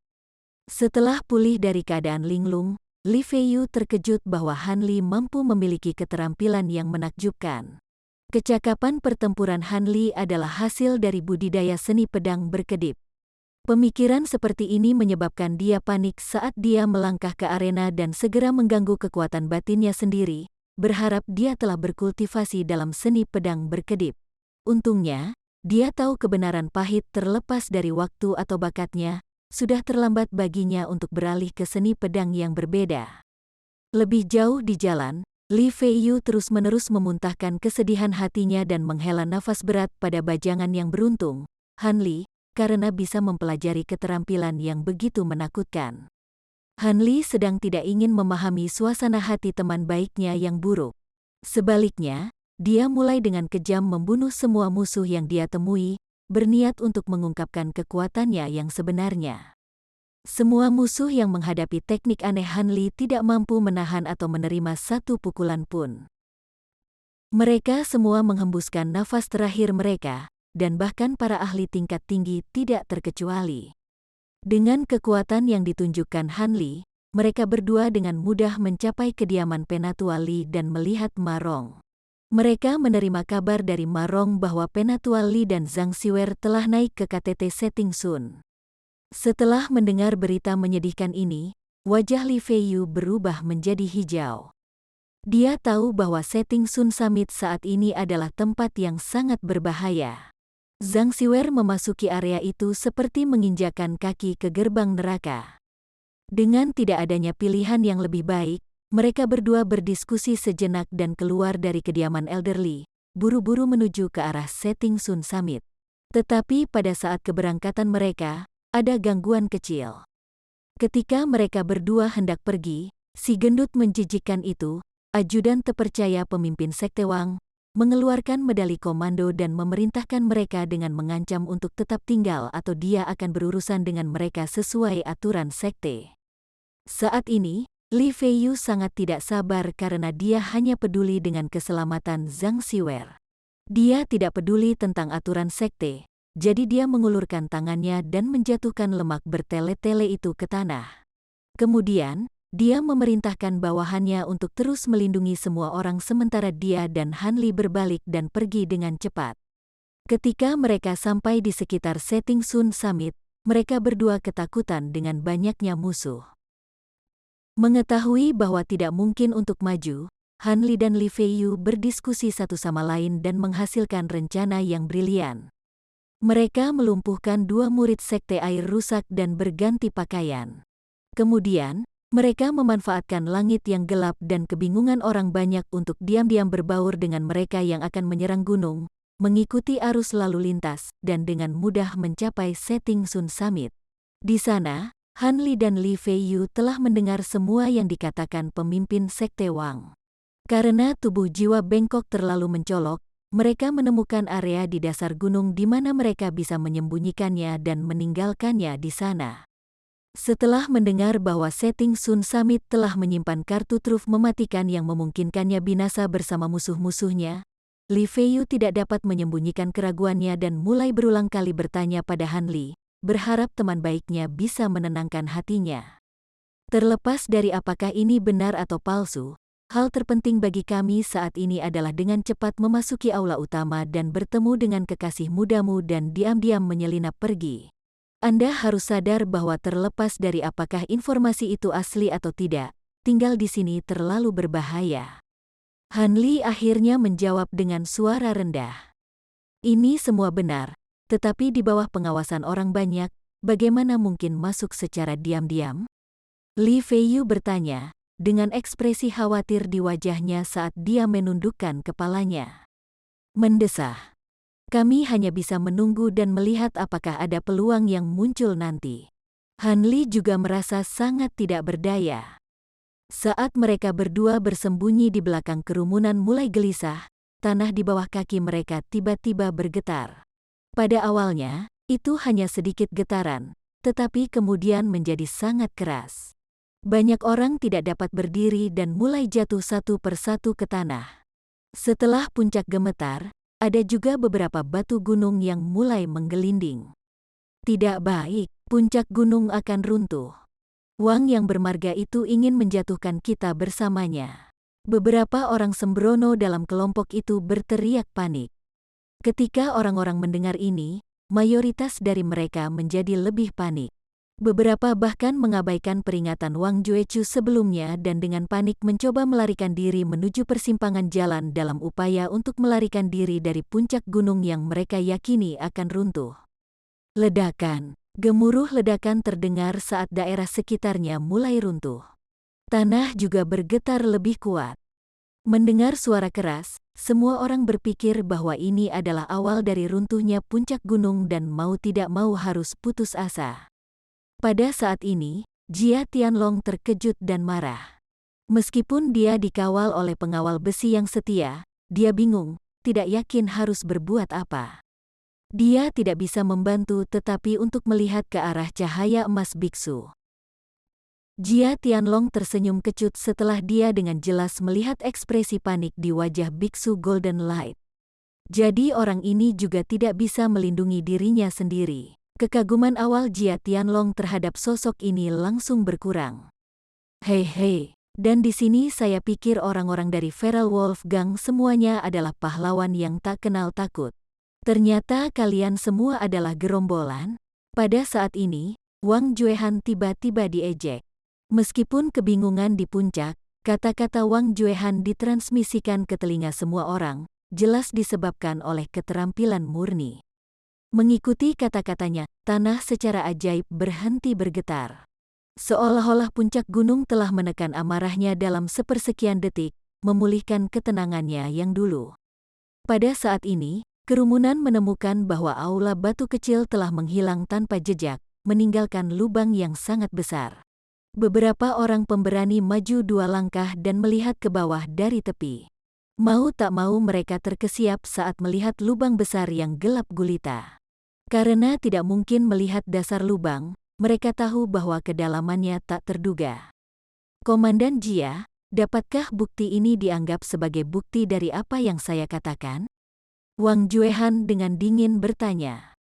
Setelah pulih dari keadaan linglung, Li Feiyu terkejut bahwa Han Li mampu memiliki keterampilan yang menakjubkan. Kecakapan pertempuran Han Li adalah hasil dari budidaya seni pedang berkedip. Pemikiran seperti ini menyebabkan dia panik saat dia melangkah ke arena dan segera mengganggu kekuatan batinnya sendiri, berharap dia telah berkultivasi dalam seni pedang berkedip. Untungnya, dia tahu kebenaran pahit terlepas dari waktu atau bakatnya, sudah terlambat baginya untuk beralih ke seni pedang yang berbeda. Lebih jauh di jalan, Li Feiyu terus-menerus memuntahkan kesedihan hatinya dan menghela nafas berat pada bajangan yang beruntung, Han Li, karena bisa mempelajari keterampilan yang begitu menakutkan. Han Li sedang tidak ingin memahami suasana hati teman baiknya yang buruk. Sebaliknya, dia mulai dengan kejam membunuh semua musuh yang dia temui, berniat untuk mengungkapkan kekuatannya yang sebenarnya. Semua musuh yang menghadapi teknik aneh Han Li tidak mampu menahan atau menerima satu pukulan pun. Mereka semua menghembuskan nafas terakhir mereka, dan bahkan para ahli tingkat tinggi tidak terkecuali. Dengan kekuatan yang ditunjukkan Han Li, mereka berdua dengan mudah mencapai kediaman Penatua Li dan melihat Ma Rong. Mereka menerima kabar dari Ma Rong bahwa Penatua Li dan Zhang Xiwer telah naik ke KTT Setting Sun. Setelah mendengar berita menyedihkan ini, wajah Li Feiyu berubah menjadi hijau. Dia tahu bahwa setting Sun Summit saat ini adalah tempat yang sangat berbahaya. Zhang Siwer memasuki area itu seperti menginjakkan kaki ke gerbang neraka. Dengan tidak adanya pilihan yang lebih baik, mereka berdua berdiskusi sejenak dan keluar dari kediaman elderly, buru-buru menuju ke arah setting Sun Summit. Tetapi pada saat keberangkatan mereka, ada gangguan kecil. Ketika mereka berdua hendak pergi, si gendut menjijikkan itu, ajudan terpercaya pemimpin Sekte Wang, mengeluarkan medali komando dan memerintahkan mereka dengan mengancam untuk tetap tinggal atau dia akan berurusan dengan mereka sesuai aturan sekte. Saat ini, Li Feiyu sangat tidak sabar karena dia hanya peduli dengan keselamatan Zhang Siwer. Dia tidak peduli tentang aturan sekte, jadi dia mengulurkan tangannya dan menjatuhkan lemak bertele-tele itu ke tanah. Kemudian, dia memerintahkan bawahannya untuk terus melindungi semua orang sementara dia dan Han Li berbalik dan pergi dengan cepat. Ketika mereka sampai di sekitar setting Sun Summit, mereka berdua ketakutan dengan banyaknya musuh. Mengetahui bahwa tidak mungkin untuk maju, Han Li dan Li Feiyu berdiskusi satu sama lain dan menghasilkan rencana yang brilian. Mereka melumpuhkan dua murid sekte air rusak dan berganti pakaian. Kemudian, mereka memanfaatkan langit yang gelap dan kebingungan orang banyak untuk diam-diam berbaur dengan mereka yang akan menyerang gunung, mengikuti arus lalu lintas, dan dengan mudah mencapai setting Sun Summit. Di sana, Han Li dan Li Feiyu telah mendengar semua yang dikatakan pemimpin Sekte Wang. Karena tubuh jiwa bengkok terlalu mencolok, mereka menemukan area di dasar gunung di mana mereka bisa menyembunyikannya dan meninggalkannya di sana. Setelah mendengar bahwa setting Sun Summit telah menyimpan kartu truf mematikan yang memungkinkannya binasa bersama musuh-musuhnya, Li Feiyu tidak dapat menyembunyikan keraguannya dan mulai berulang kali bertanya pada Han Li, berharap teman baiknya bisa menenangkan hatinya. Terlepas dari apakah ini benar atau palsu, hal terpenting bagi kami saat ini adalah dengan cepat memasuki aula utama dan bertemu dengan kekasih mudamu dan diam-diam menyelinap pergi. Anda harus sadar bahwa terlepas dari apakah informasi itu asli atau tidak, tinggal di sini terlalu berbahaya. Han Li akhirnya menjawab dengan suara rendah. Ini semua benar, tetapi di bawah pengawasan orang banyak, bagaimana mungkin masuk secara diam-diam? Li Feiyu bertanya, dengan ekspresi khawatir di wajahnya saat dia menundukkan kepalanya. Mendesah. Kami hanya bisa menunggu dan melihat apakah ada peluang yang muncul nanti. Han Li juga merasa sangat tidak berdaya. Saat mereka berdua bersembunyi di belakang kerumunan mulai gelisah, tanah di bawah kaki mereka tiba-tiba bergetar. Pada awalnya, itu hanya sedikit getaran, tetapi kemudian menjadi sangat keras. Banyak orang tidak dapat berdiri dan mulai jatuh satu persatu ke tanah. Setelah puncak gemetar, ada juga beberapa batu gunung yang mulai menggelinding. Tidak baik, puncak gunung akan runtuh. Wang yang bermarga itu ingin menjatuhkan kita bersamanya. Beberapa orang sembrono dalam kelompok itu berteriak panik. Ketika orang-orang mendengar ini, mayoritas dari mereka menjadi lebih panik. Beberapa bahkan mengabaikan peringatan Wang Juechu sebelumnya dan dengan panik mencoba melarikan diri menuju persimpangan jalan dalam upaya untuk melarikan diri dari puncak gunung yang mereka yakini akan runtuh. Ledakan, gemuruh ledakan terdengar saat daerah sekitarnya mulai runtuh. Tanah juga bergetar lebih kuat. Mendengar suara keras, semua orang berpikir bahwa ini adalah awal dari runtuhnya puncak gunung dan mau tidak mau harus putus asa. Pada saat ini, Jia Tianlong terkejut dan marah. Meskipun dia dikawal oleh pengawal besi yang setia, dia bingung, tidak yakin harus berbuat apa. Dia tidak bisa membantu tetapi untuk melihat ke arah cahaya emas biksu. Jia Tianlong tersenyum kecut setelah dia dengan jelas melihat ekspresi panik di wajah biksu Golden Light. Jadi orang ini juga tidak bisa melindungi dirinya sendiri. Kekaguman awal Jia Tianlong terhadap sosok ini langsung berkurang. Hei, dan di sini saya pikir orang-orang dari Feral Wolf Gang semuanya adalah pahlawan yang tak kenal takut. Ternyata kalian semua adalah gerombolan. Pada saat ini, Wang Juehan tiba-tiba diejek. Meskipun kebingungan di puncak, Kata-kata Wang Juehan ditransmisikan ke telinga semua orang, jelas disebabkan oleh keterampilan murni. Mengikuti kata-katanya, tanah secara ajaib berhenti bergetar. Seolah-olah puncak gunung telah menekan amarahnya dalam sepersekian detik, memulihkan ketenangannya yang dulu. Pada saat ini, kerumunan menemukan bahwa aula batu kecil telah menghilang tanpa jejak, meninggalkan lubang yang sangat besar. Beberapa orang pemberani maju 2 langkah dan melihat ke bawah dari tepi. Mau tak mau mereka terkesiap saat melihat lubang besar yang gelap gulita. Karena tidak mungkin melihat dasar lubang, mereka tahu bahwa kedalamannya tak terduga. Komandan Jia, dapatkah bukti ini dianggap sebagai bukti dari apa yang saya katakan? Wang Juehan dengan dingin bertanya.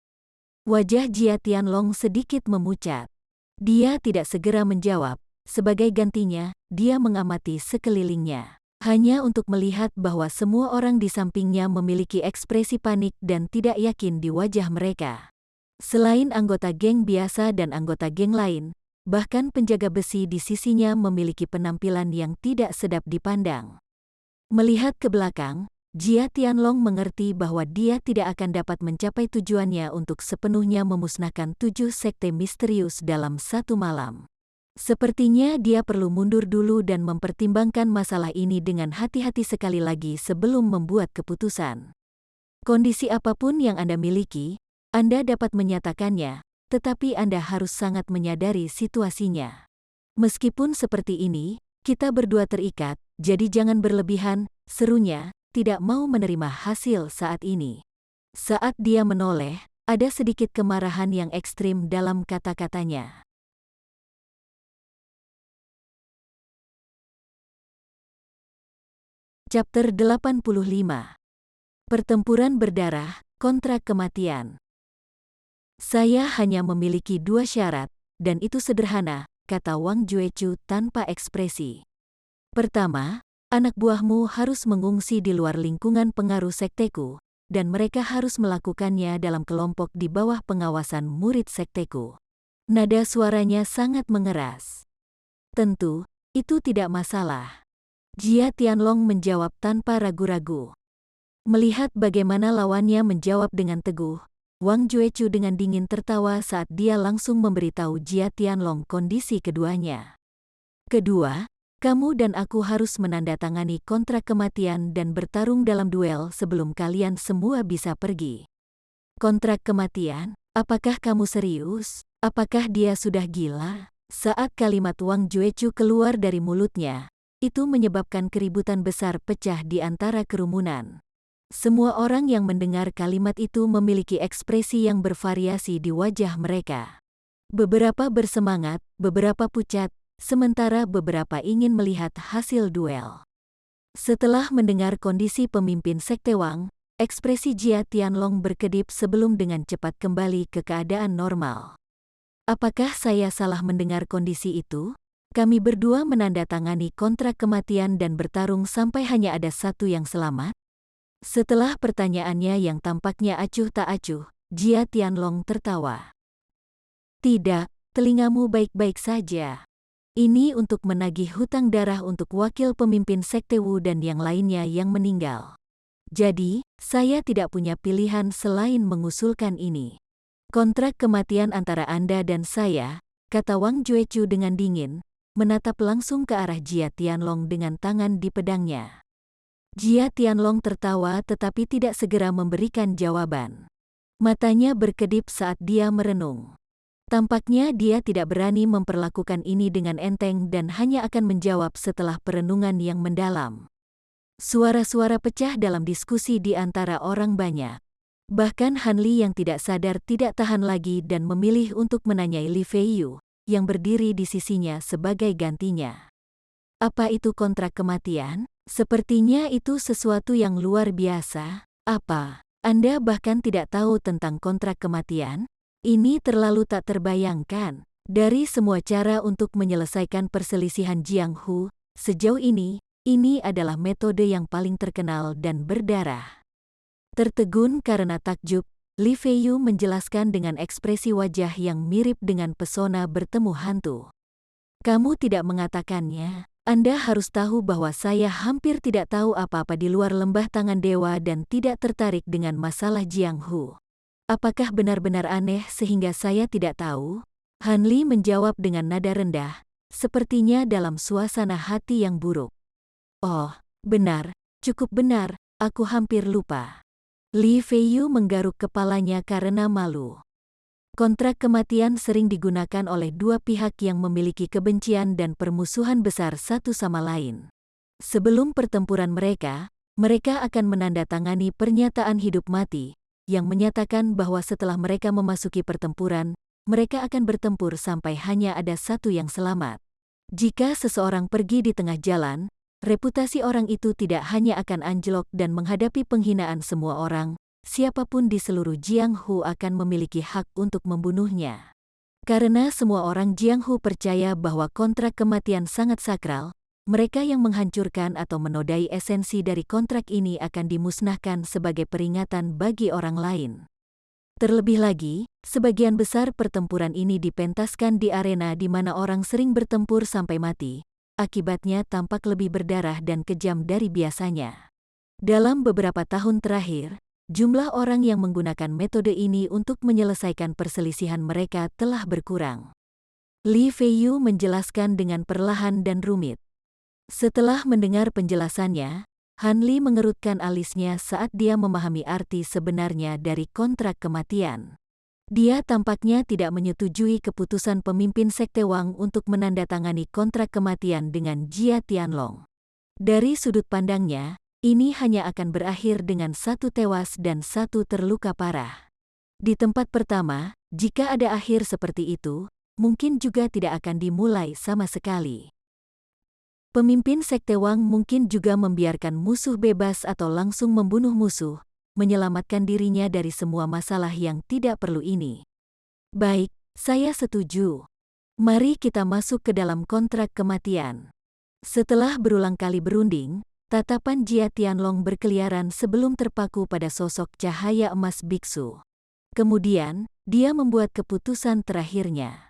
Wajah Jia Tianlong sedikit memucat. Dia tidak segera menjawab, sebagai gantinya, dia mengamati sekelilingnya. Hanya untuk melihat bahwa semua orang di sampingnya memiliki ekspresi panik dan tidak yakin di wajah mereka. Selain anggota geng biasa dan anggota geng lain, bahkan penjaga besi di sisinya memiliki penampilan yang tidak sedap dipandang. Melihat ke belakang, Jia Tianlong mengerti bahwa dia tidak akan dapat mencapai tujuannya untuk sepenuhnya memusnahkan 7 sekte misterius dalam satu malam. Sepertinya dia perlu mundur dulu dan mempertimbangkan masalah ini dengan hati-hati sekali lagi sebelum membuat keputusan. Kondisi apapun yang Anda miliki, Anda dapat menyatakannya, tetapi Anda harus sangat menyadari situasinya. Meskipun seperti ini, kita berdua terikat, jadi jangan berlebihan, serunya, tidak mau menerima hasil saat ini. Saat dia menoleh, ada sedikit kemarahan yang ekstrim dalam kata-katanya. Chapter 85. Pertempuran berdarah, kontrak kematian. Saya hanya memiliki 2 syarat, dan itu sederhana, kata Wang Juechu tanpa ekspresi. Pertama, anak buahmu harus mengungsi di luar lingkungan pengaruh sekteku, dan mereka harus melakukannya dalam kelompok di bawah pengawasan murid sekteku. Nada suaranya sangat mengeras. Tentu, itu tidak masalah. Jia Tianlong menjawab tanpa ragu-ragu. Melihat bagaimana lawannya menjawab dengan teguh, Wang Juechu dengan dingin tertawa saat dia langsung memberitahu Jia Tianlong kondisi keduanya. Kedua, kamu dan aku harus menandatangani kontrak kematian dan bertarung dalam duel sebelum kalian semua bisa pergi. Kontrak kematian? Apakah kamu serius? Apakah dia sudah gila? Saat kalimat Wang Juechu keluar dari mulutnya, itu menyebabkan keributan besar pecah di antara kerumunan. Semua orang yang mendengar kalimat itu memiliki ekspresi yang bervariasi di wajah mereka. Beberapa bersemangat, beberapa pucat, sementara beberapa ingin melihat hasil duel. Setelah mendengar kondisi pemimpin Sekte Wang, ekspresi Jia Tianlong berkedip sebelum dengan cepat kembali ke keadaan normal. Apakah saya salah mendengar kondisi itu? Kami berdua menandatangani kontrak kematian dan bertarung sampai hanya ada satu yang selamat? Setelah pertanyaannya yang tampaknya acuh tak acuh, Jia Tianlong tertawa. Tidak, telingamu baik-baik saja. Ini untuk menagih hutang darah untuk wakil pemimpin Sekte Wu dan yang lainnya yang meninggal. Jadi, saya tidak punya pilihan selain mengusulkan ini. Kontrak kematian antara Anda dan saya, kata Wang Juechu dengan dingin, menatap langsung ke arah Jia Tianlong dengan tangan di pedangnya. Jia Tianlong tertawa tetapi tidak segera memberikan jawaban. Matanya berkedip saat dia merenung. Tampaknya dia tidak berani memperlakukan ini dengan enteng dan hanya akan menjawab setelah perenungan yang mendalam. Suara-suara pecah dalam diskusi di antara orang banyak. Bahkan Han Li yang tidak sadar tidak tahan lagi dan memilih untuk menanyai Li Feiyu, yang berdiri di sisinya sebagai gantinya. Apa itu kontrak kematian? Sepertinya itu sesuatu yang luar biasa. Apa? Anda bahkan tidak tahu tentang kontrak kematian? Ini terlalu tak terbayangkan. Dari semua cara untuk menyelesaikan perselisihan Jiang Hu, sejauh ini adalah metode yang paling terkenal dan berdarah. Tertegun karena takjub, Li Feiyu menjelaskan dengan ekspresi wajah yang mirip dengan pesona bertemu hantu. Kamu tidak mengatakannya, Anda harus tahu bahwa saya hampir tidak tahu apa-apa di luar lembah tangan dewa dan tidak tertarik dengan masalah Jiang Hu. Apakah benar-benar aneh sehingga saya tidak tahu? Han Li menjawab dengan nada rendah, sepertinya dalam suasana hati yang buruk. Oh, benar, cukup benar, aku hampir lupa. Li Feiyu menggaruk kepalanya karena malu. Kontrak kematian sering digunakan oleh dua pihak yang memiliki kebencian dan permusuhan besar satu sama lain. Sebelum pertempuran mereka akan menandatangani pernyataan hidup mati, yang menyatakan bahwa setelah mereka memasuki pertempuran, mereka akan bertempur sampai hanya ada satu yang selamat. Jika seseorang pergi di tengah jalan, reputasi orang itu tidak hanya akan anjlok dan menghadapi penghinaan semua orang, siapapun di seluruh Jiang Hu akan memiliki hak untuk membunuhnya. Karena semua orang Jiang Hu percaya bahwa kontrak kematian sangat sakral, mereka yang menghancurkan atau menodai esensi dari kontrak ini akan dimusnahkan sebagai peringatan bagi orang lain. Terlebih lagi, sebagian besar pertempuran ini dipentaskan di arena di mana orang sering bertempur sampai mati. Akibatnya tampak lebih berdarah dan kejam dari biasanya. Dalam beberapa tahun terakhir, jumlah orang yang menggunakan metode ini untuk menyelesaikan perselisihan mereka telah berkurang. Li Feiyu menjelaskan dengan perlahan dan rumit. Setelah mendengar penjelasannya, Han Li mengerutkan alisnya saat dia memahami arti sebenarnya dari kontrak kematian. Dia tampaknya tidak menyetujui keputusan pemimpin Sekte Wang untuk menandatangani kontrak kematian dengan Jia Tianlong. Dari sudut pandangnya, ini hanya akan berakhir dengan satu tewas dan satu terluka parah. Di tempat pertama, jika ada akhir seperti itu, mungkin juga tidak akan dimulai sama sekali. Pemimpin Sekte Wang mungkin juga membiarkan musuh bebas atau langsung membunuh musuh, menyelamatkan dirinya dari semua masalah yang tidak perlu ini. Baik, saya setuju. Mari kita masuk ke dalam kontrak kematian. Setelah berulang kali berunding, tatapan Jia Tianlong berkeliaran sebelum terpaku pada sosok cahaya emas biksu. Kemudian, dia membuat keputusan terakhirnya.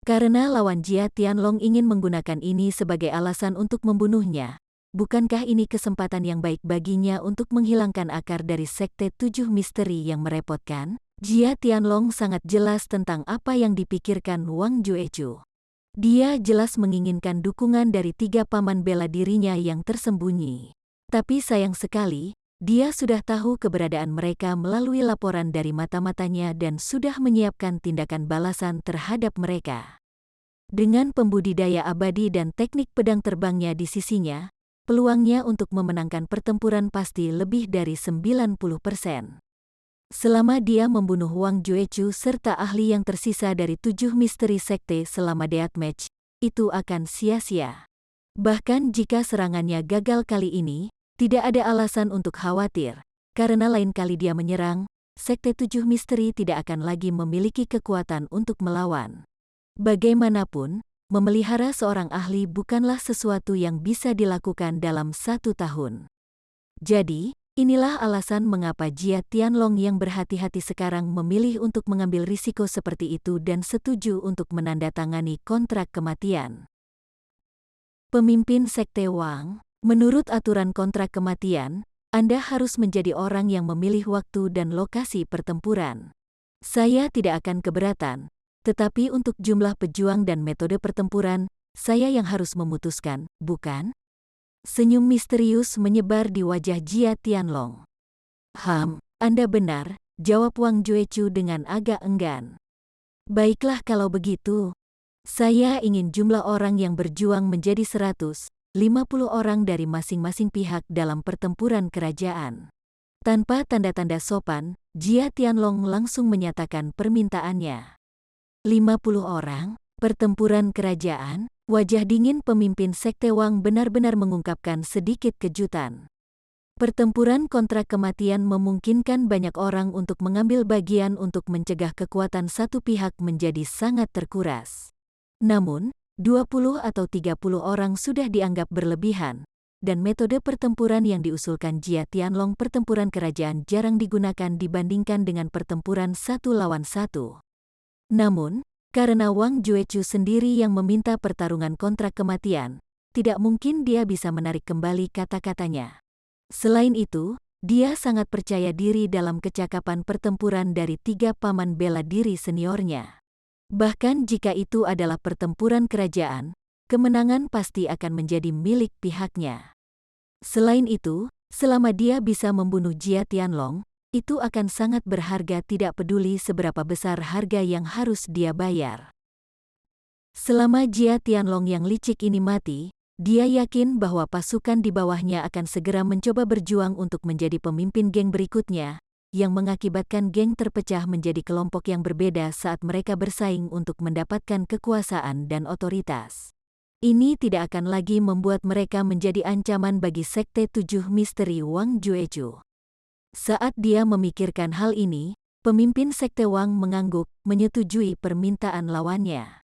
Karena lawan Jia Tianlong ingin menggunakan ini sebagai alasan untuk membunuhnya, bukankah ini kesempatan yang baik baginya untuk menghilangkan akar dari Sekte Tujuh Misteri yang merepotkan? Jia Tianlong sangat jelas tentang apa yang dipikirkan Wang Juechu. Dia jelas menginginkan dukungan dari tiga paman bela dirinya yang tersembunyi. Tapi sayang sekali, dia sudah tahu keberadaan mereka melalui laporan dari mata-matanya dan sudah menyiapkan tindakan balasan terhadap mereka. Dengan pembudidaya abadi dan teknik pedang terbangnya di sisinya, peluangnya untuk memenangkan pertempuran pasti lebih dari 90%. Selama dia membunuh Wang Juechu serta ahli yang tersisa dari Tujuh Misteri Sekte selama Deathmatch, itu akan sia-sia. Bahkan jika serangannya gagal kali ini, tidak ada alasan untuk khawatir, karena lain kali dia menyerang, Sekte Tujuh Misteri tidak akan lagi memiliki kekuatan untuk melawan. Bagaimanapun, memelihara seorang ahli bukanlah sesuatu yang bisa dilakukan dalam 1 tahun. Jadi, inilah alasan mengapa Jia Tianlong yang berhati-hati sekarang memilih untuk mengambil risiko seperti itu dan setuju untuk menandatangani kontrak kematian. Pemimpin Sekte Wang, menurut aturan kontrak kematian, Anda harus menjadi orang yang memilih waktu dan lokasi pertempuran. Saya tidak akan keberatan, tetapi untuk jumlah pejuang dan metode pertempuran, saya yang harus memutuskan, bukan? Senyum misterius menyebar di wajah Jia Tianlong. Anda benar, jawab Wang Juechu dengan agak enggan. Baiklah kalau begitu. Saya ingin jumlah orang yang berjuang menjadi 150 orang dari masing-masing pihak dalam pertempuran kerajaan. Tanpa tanda-tanda sopan, Jia Tianlong langsung menyatakan permintaannya. 50 orang? Pertempuran kerajaan? Wajah dingin pemimpin Sekte Wang benar-benar mengungkapkan sedikit kejutan. Pertempuran kontrak kematian memungkinkan banyak orang untuk mengambil bagian untuk mencegah kekuatan satu pihak menjadi sangat terkuras. Namun, 20 atau 30 orang sudah dianggap berlebihan, dan metode pertempuran yang diusulkan Jia Tianlong pertempuran kerajaan jarang digunakan dibandingkan dengan pertempuran 1 lawan 1. Namun, karena Wang Juechu sendiri yang meminta pertarungan kontrak kematian, tidak mungkin dia bisa menarik kembali kata-katanya. Selain itu, dia sangat percaya diri dalam kecakapan pertempuran dari 3 paman bela diri seniornya. Bahkan jika itu adalah pertempuran kerajaan, kemenangan pasti akan menjadi milik pihaknya. Selain itu, selama dia bisa membunuh Jia Tianlong, itu akan sangat berharga tidak peduli seberapa besar harga yang harus dia bayar. Selama Jia Tianlong yang licik ini mati, dia yakin bahwa pasukan di bawahnya akan segera mencoba berjuang untuk menjadi pemimpin geng berikutnya, yang mengakibatkan geng terpecah menjadi kelompok yang berbeda saat mereka bersaing untuk mendapatkan kekuasaan dan otoritas. Ini tidak akan lagi membuat mereka menjadi ancaman bagi Sekte 7 Misteri Wang Juechu. Saat dia memikirkan hal ini, pemimpin Sekte Wang mengangguk, menyetujui permintaan lawannya.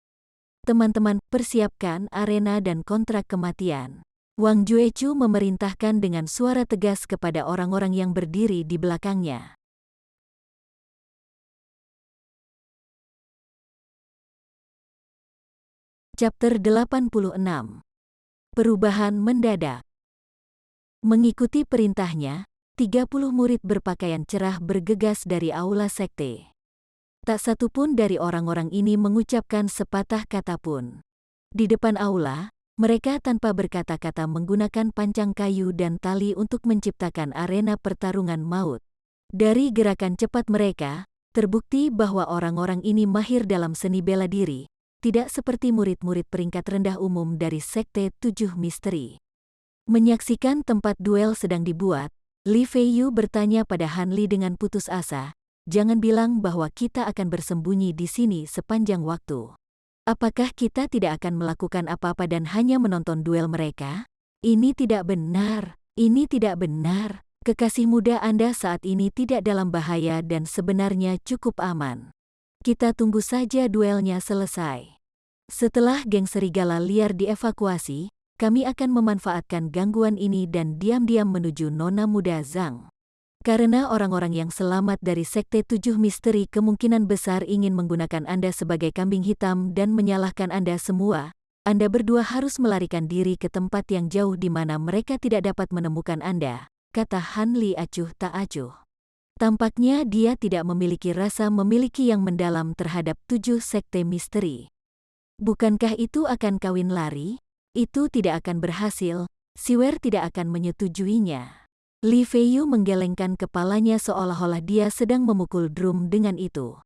Teman-teman, persiapkan arena dan kontrak kematian. Wang Juechu memerintahkan dengan suara tegas kepada orang-orang yang berdiri di belakangnya. Chapter 86. Perubahan mendadak. Mengikuti perintahnya, 30 murid berpakaian cerah bergegas dari aula sekte. Tak satu pun dari orang-orang ini mengucapkan sepatah kata pun. Di depan aula, mereka tanpa berkata-kata menggunakan pancang kayu dan tali untuk menciptakan arena pertarungan maut. Dari gerakan cepat mereka, terbukti bahwa orang-orang ini mahir dalam seni bela diri, tidak seperti murid-murid peringkat rendah umum dari Sekte 7 Misteri. Menyaksikan tempat duel sedang dibuat, Li Feiyu bertanya pada Han Li dengan putus asa, "Jangan bilang bahwa kita akan bersembunyi di sini sepanjang waktu. Apakah kita tidak akan melakukan apa-apa dan hanya menonton duel mereka? Ini tidak benar, ini tidak benar. Kekasih muda Anda saat ini tidak dalam bahaya dan sebenarnya cukup aman. Kita tunggu saja duelnya selesai. Setelah geng serigala liar dievakuasi, kami akan memanfaatkan gangguan ini dan diam-diam menuju Nona Muda Zhang. Karena orang-orang yang selamat dari Sekte 7 Misteri kemungkinan besar ingin menggunakan Anda sebagai kambing hitam dan menyalahkan Anda semua, Anda berdua harus melarikan diri ke tempat yang jauh di mana mereka tidak dapat menemukan Anda," kata Han Li acuh tak acuh. Tampaknya dia tidak memiliki rasa memiliki yang mendalam terhadap 7 Sekte Misteri. Bukankah itu akan kawin lari? Itu tidak akan berhasil, Siwer tidak akan menyetujuinya. Li Feiyu menggelengkan kepalanya seolah-olah dia sedang memukul drum dengan itu.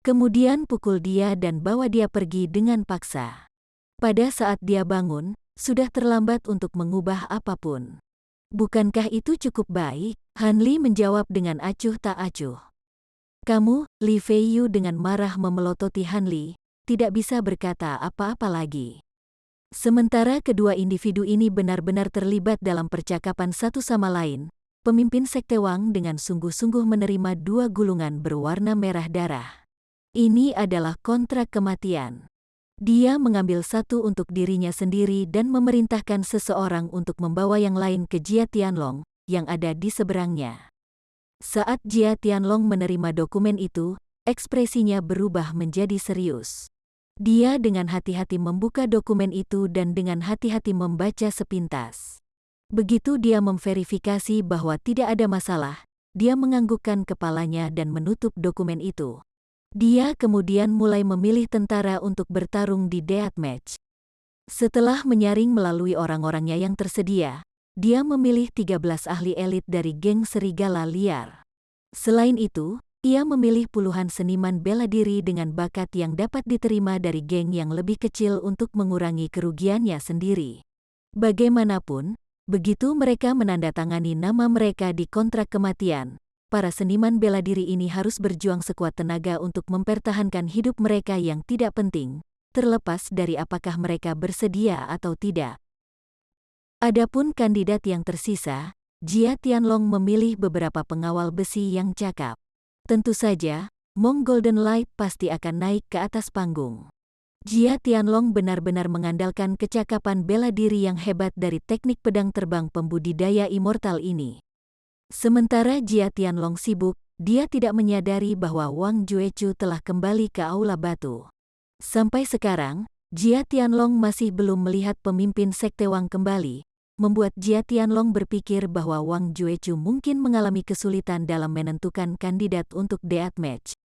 Kemudian pukul dia dan bawa dia pergi dengan paksa. Pada saat dia bangun, sudah terlambat untuk mengubah apapun. "Bukankah itu cukup baik?" Han Li menjawab dengan acuh tak acuh. "Kamu," Li Feiyu dengan marah memelototi Han Li, tidak bisa berkata apa-apa lagi. Sementara kedua individu ini benar-benar terlibat dalam percakapan satu sama lain, pemimpin Sekte Wang dengan sungguh-sungguh menerima 2 gulungan berwarna merah darah. Ini adalah kontrak kematian. Dia mengambil satu untuk dirinya sendiri dan memerintahkan seseorang untuk membawa yang lain ke Jia Tianlong, yang ada di seberangnya. Saat Jia Tianlong menerima dokumen itu, ekspresinya berubah menjadi serius. Dia dengan hati-hati membuka dokumen itu dan dengan hati-hati membaca sepintas. Begitu dia memverifikasi bahwa tidak ada masalah, dia menganggukkan kepalanya dan menutup dokumen itu. Dia kemudian mulai memilih tentara untuk bertarung di deathmatch. Setelah menyaring melalui orang-orangnya yang tersedia, dia memilih 13 ahli elit dari geng serigala liar. Selain itu, ia memilih puluhan seniman bela diri dengan bakat yang dapat diterima dari geng yang lebih kecil untuk mengurangi kerugiannya sendiri. Bagaimanapun, begitu mereka menandatangani nama mereka di kontrak kematian, para seniman bela diri ini harus berjuang sekuat tenaga untuk mempertahankan hidup mereka yang tidak penting, terlepas dari apakah mereka bersedia atau tidak. Adapun kandidat yang tersisa, Jia Tianlong memilih beberapa pengawal besi yang cakap. Tentu saja, Mong Golden Light pasti akan naik ke atas panggung. Jia Tianlong benar-benar mengandalkan kecakapan bela diri yang hebat dari teknik pedang terbang pembudidaya immortal ini. Sementara Jia Tianlong sibuk, dia tidak menyadari bahwa Wang Juechu telah kembali ke aula batu. Sampai sekarang, Jia Tianlong masih belum melihat pemimpin Sekte Wang kembali, membuat Jia Tianlong berpikir bahwa Wang Juechu mungkin mengalami kesulitan dalam menentukan kandidat untuk deathmatch.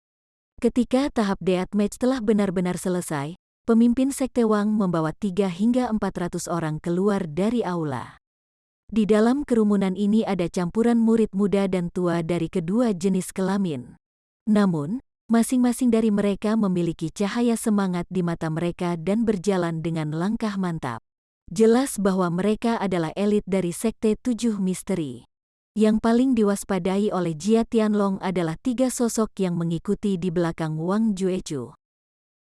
Ketika tahap deathmatch telah benar-benar selesai, pemimpin Sekte Wang membawa 300 hingga 400 orang keluar dari aula. Di dalam kerumunan ini ada campuran murid muda dan tua dari kedua jenis kelamin. Namun, masing-masing dari mereka memiliki cahaya semangat di mata mereka dan berjalan dengan langkah mantap. Jelas bahwa mereka adalah elit dari Sekte Tujuh Misteri. Yang paling diwaspadai oleh Jia Tianlong adalah 3 sosok yang mengikuti di belakang Wang Juechu.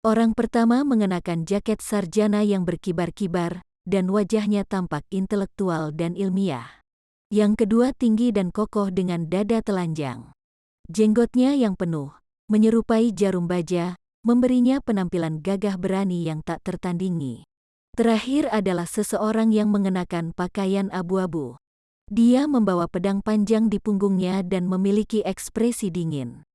Orang pertama mengenakan jaket sarjana yang berkibar-kibar, dan wajahnya tampak intelektual dan ilmiah. Yang kedua tinggi dan kokoh dengan dada telanjang. Jenggotnya yang penuh, menyerupai jarum baja, memberinya penampilan gagah berani yang tak tertandingi. Terakhir adalah seseorang yang mengenakan pakaian abu-abu. Dia membawa pedang panjang di punggungnya dan memiliki ekspresi dingin.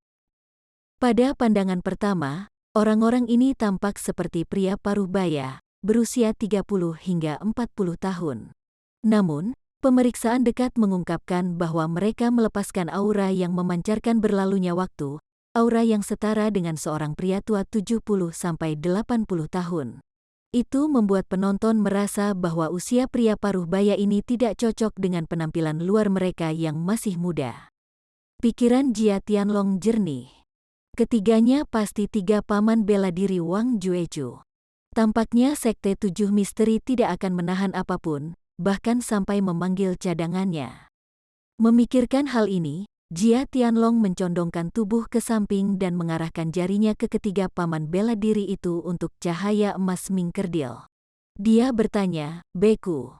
Pada pandangan pertama, orang-orang ini tampak seperti pria paruh baya, berusia 30 hingga 40 tahun. Namun, pemeriksaan dekat mengungkapkan bahwa mereka melepaskan aura yang memancarkan berlalunya waktu, aura yang setara dengan seorang pria tua 70 sampai 80 tahun. Itu membuat penonton merasa bahwa usia pria paruh baya ini tidak cocok dengan penampilan luar mereka yang masih muda. Pikiran Jia Tianlong jernih. Ketiganya pasti 3 paman bela diri Wang Juechu. Tampaknya Sekte Tujuh Misteri tidak akan menahan apapun, bahkan sampai memanggil cadangannya. Memikirkan hal ini, Jia Tianlong mencondongkan tubuh ke samping dan mengarahkan jarinya ke ketiga paman bela diri itu untuk cahaya emas mingkerdil. Dia bertanya, "Beku,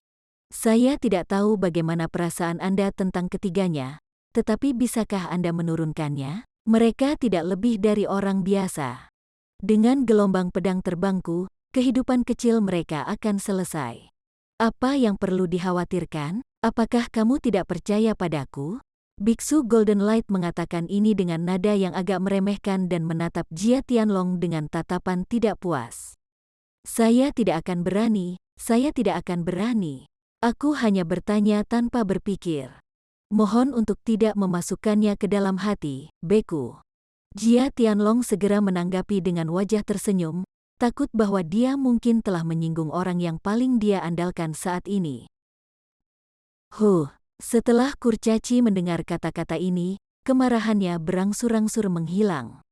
saya tidak tahu bagaimana perasaan Anda tentang ketiganya, tetapi bisakah Anda menurunkannya? Mereka tidak lebih dari orang biasa. Dengan gelombang pedang terbangku, kehidupan kecil mereka akan selesai. Apa yang perlu dikhawatirkan? Apakah kamu tidak percaya padaku?" Biksu Golden Light mengatakan ini dengan nada yang agak meremehkan dan menatap Jia Tianlong dengan tatapan tidak puas. "Saya tidak akan berani, saya tidak akan berani. Aku hanya bertanya tanpa berpikir. Mohon untuk tidak memasukkannya ke dalam hati, Beku." Jia Tianlong segera menanggapi dengan wajah tersenyum, takut bahwa dia mungkin telah menyinggung orang yang paling dia andalkan saat ini. Setelah kurcaci mendengar kata-kata ini, kemarahannya berangsur-angsur menghilang.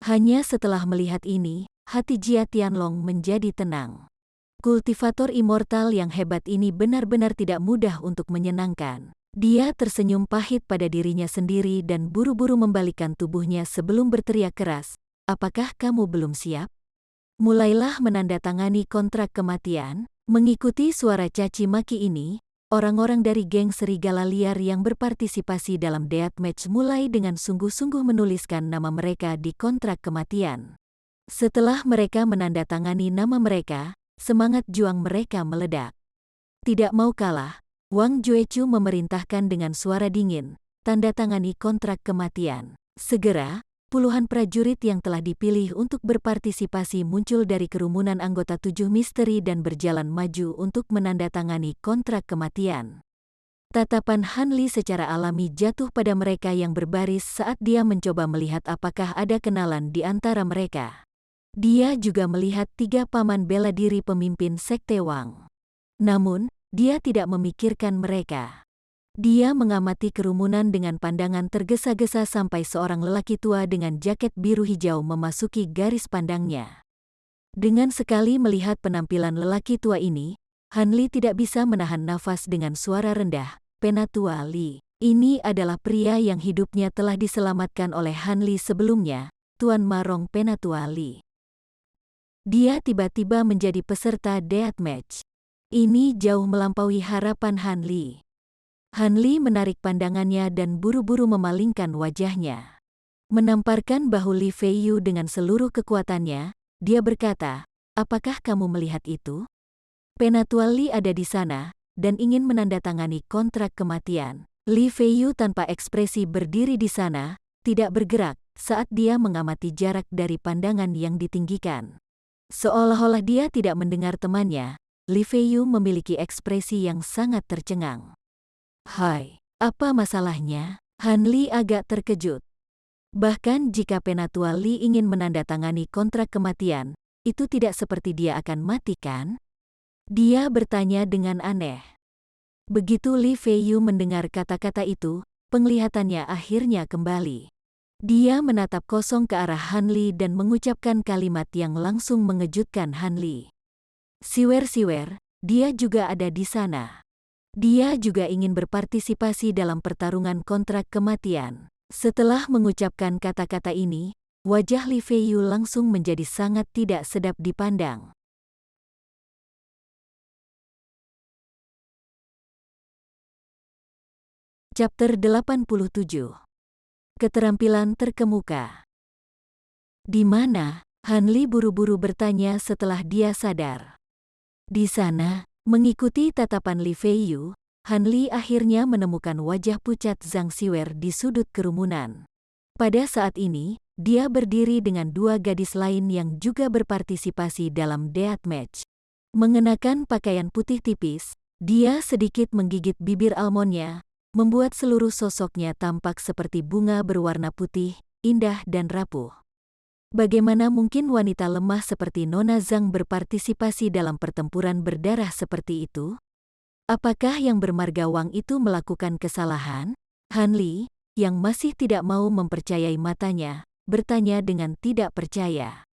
Hanya setelah melihat ini, hati Jia Tianlong menjadi tenang. Kultivator immortal yang hebat ini benar-benar tidak mudah untuk menyenangkan. Dia tersenyum pahit pada dirinya sendiri dan buru-buru membalikkan tubuhnya sebelum berteriak keras, "Apakah kamu belum siap? Mulailah menandatangani kontrak kematian." Mengikuti suara caci maki ini, orang-orang dari geng serigala liar yang berpartisipasi dalam deathmatch mulai dengan sungguh-sungguh menuliskan nama mereka di kontrak kematian. Setelah mereka menandatangani nama mereka, semangat juang mereka meledak. Tidak mau kalah, Wang Juechu memerintahkan dengan suara dingin, "Tandatangani kontrak kematian." Segera, puluhan prajurit yang telah dipilih untuk berpartisipasi muncul dari kerumunan anggota Tujuh Misteri dan berjalan maju untuk menandatangani kontrak kematian. Tatapan Han Li secara alami jatuh pada mereka yang berbaris saat dia mencoba melihat apakah ada kenalan di antara mereka. Dia juga melihat 3 paman bela diri pemimpin Sekte Wang. Namun, dia tidak memikirkan mereka. Dia mengamati kerumunan dengan pandangan tergesa-gesa sampai seorang lelaki tua dengan jaket biru hijau memasuki garis pandangnya. Dengan sekali melihat penampilan lelaki tua ini, Han Li tidak bisa menahan nafas dengan suara rendah, "Penatua Li, ini adalah pria yang hidupnya telah diselamatkan oleh Han Li sebelumnya, Tuan Marong Penatua Li." Dia tiba-tiba menjadi peserta deathmatch. Ini jauh melampaui harapan Han Li. Han Li menarik pandangannya dan buru-buru memalingkan wajahnya. Menamparkan bahu Li Feiyu dengan seluruh kekuatannya, dia berkata, "Apakah kamu melihat itu? Penatua Li ada di sana, dan ingin menandatangani kontrak kematian." Li Feiyu tanpa ekspresi berdiri di sana, tidak bergerak, saat dia mengamati jarak dari pandangan yang ditinggikan. Seolah-olah dia tidak mendengar temannya, Li Feiyu memiliki ekspresi yang sangat tercengang. "Hai, apa masalahnya?" Han Li agak terkejut. Bahkan jika Penatua Li ingin menandatangani kontrak kematian, itu tidak seperti dia akan mati kan? Dia bertanya dengan aneh. Begitu Li Feiyu mendengar kata-kata itu, penglihatannya akhirnya kembali. Dia menatap kosong ke arah Han Li dan mengucapkan kalimat yang langsung mengejutkan Han Li. "Siwer-siwer, dia juga ada di sana. Dia juga ingin berpartisipasi dalam pertarungan kontrak kematian." Setelah mengucapkan kata-kata ini, wajah Li Feiyu langsung menjadi sangat tidak sedap dipandang. Chapter 87. Keterampilan terkemuka. "Di mana?" Han Li buru-buru bertanya setelah dia sadar. Di sana, mengikuti tatapan Li Feiyu, Han Li akhirnya menemukan wajah pucat Zhang Siwer di sudut kerumunan. Pada saat ini, dia berdiri dengan dua gadis lain yang juga berpartisipasi dalam deathmatch. Mengenakan pakaian putih tipis, dia sedikit menggigit bibir almondnya, membuat seluruh sosoknya tampak seperti bunga berwarna putih, indah dan rapuh. Bagaimana mungkin wanita lemah seperti Nona Zhang berpartisipasi dalam pertempuran berdarah seperti itu? Apakah yang bermarga Wang itu melakukan kesalahan? Han Li, yang masih tidak mau mempercayai matanya, bertanya dengan tidak percaya.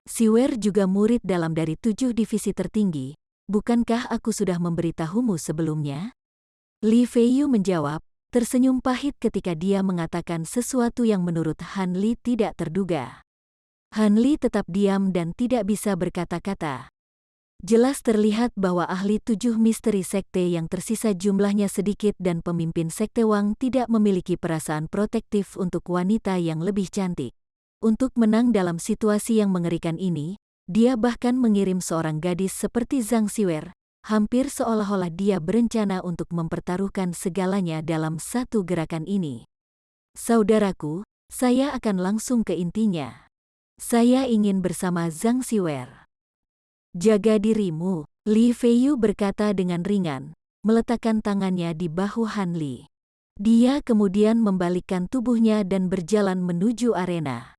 "Siwer juga murid dalam dari 7 divisi tertinggi, bukankah aku sudah memberitahumu sebelumnya?" Li Feiyu menjawab, tersenyum pahit ketika dia mengatakan sesuatu yang menurut Han Li tidak terduga. Han Li tetap diam dan tidak bisa berkata-kata. Jelas terlihat bahwa ahli 7 misteri sekte yang tersisa jumlahnya sedikit dan pemimpin sekte Wang tidak memiliki perasaan protektif untuk wanita yang lebih cantik. Untuk menang dalam situasi yang mengerikan ini, dia bahkan mengirim seorang gadis seperti Zhang Siwer, hampir seolah-olah dia berencana untuk mempertaruhkan segalanya dalam satu gerakan ini. "Saudaraku, saya akan langsung ke intinya. Saya ingin bersama Zhang Siwer." "Jaga dirimu," Li Feiyu berkata dengan ringan, meletakkan tangannya di bahu Han Li. Dia kemudian membalikkan tubuhnya dan berjalan menuju arena.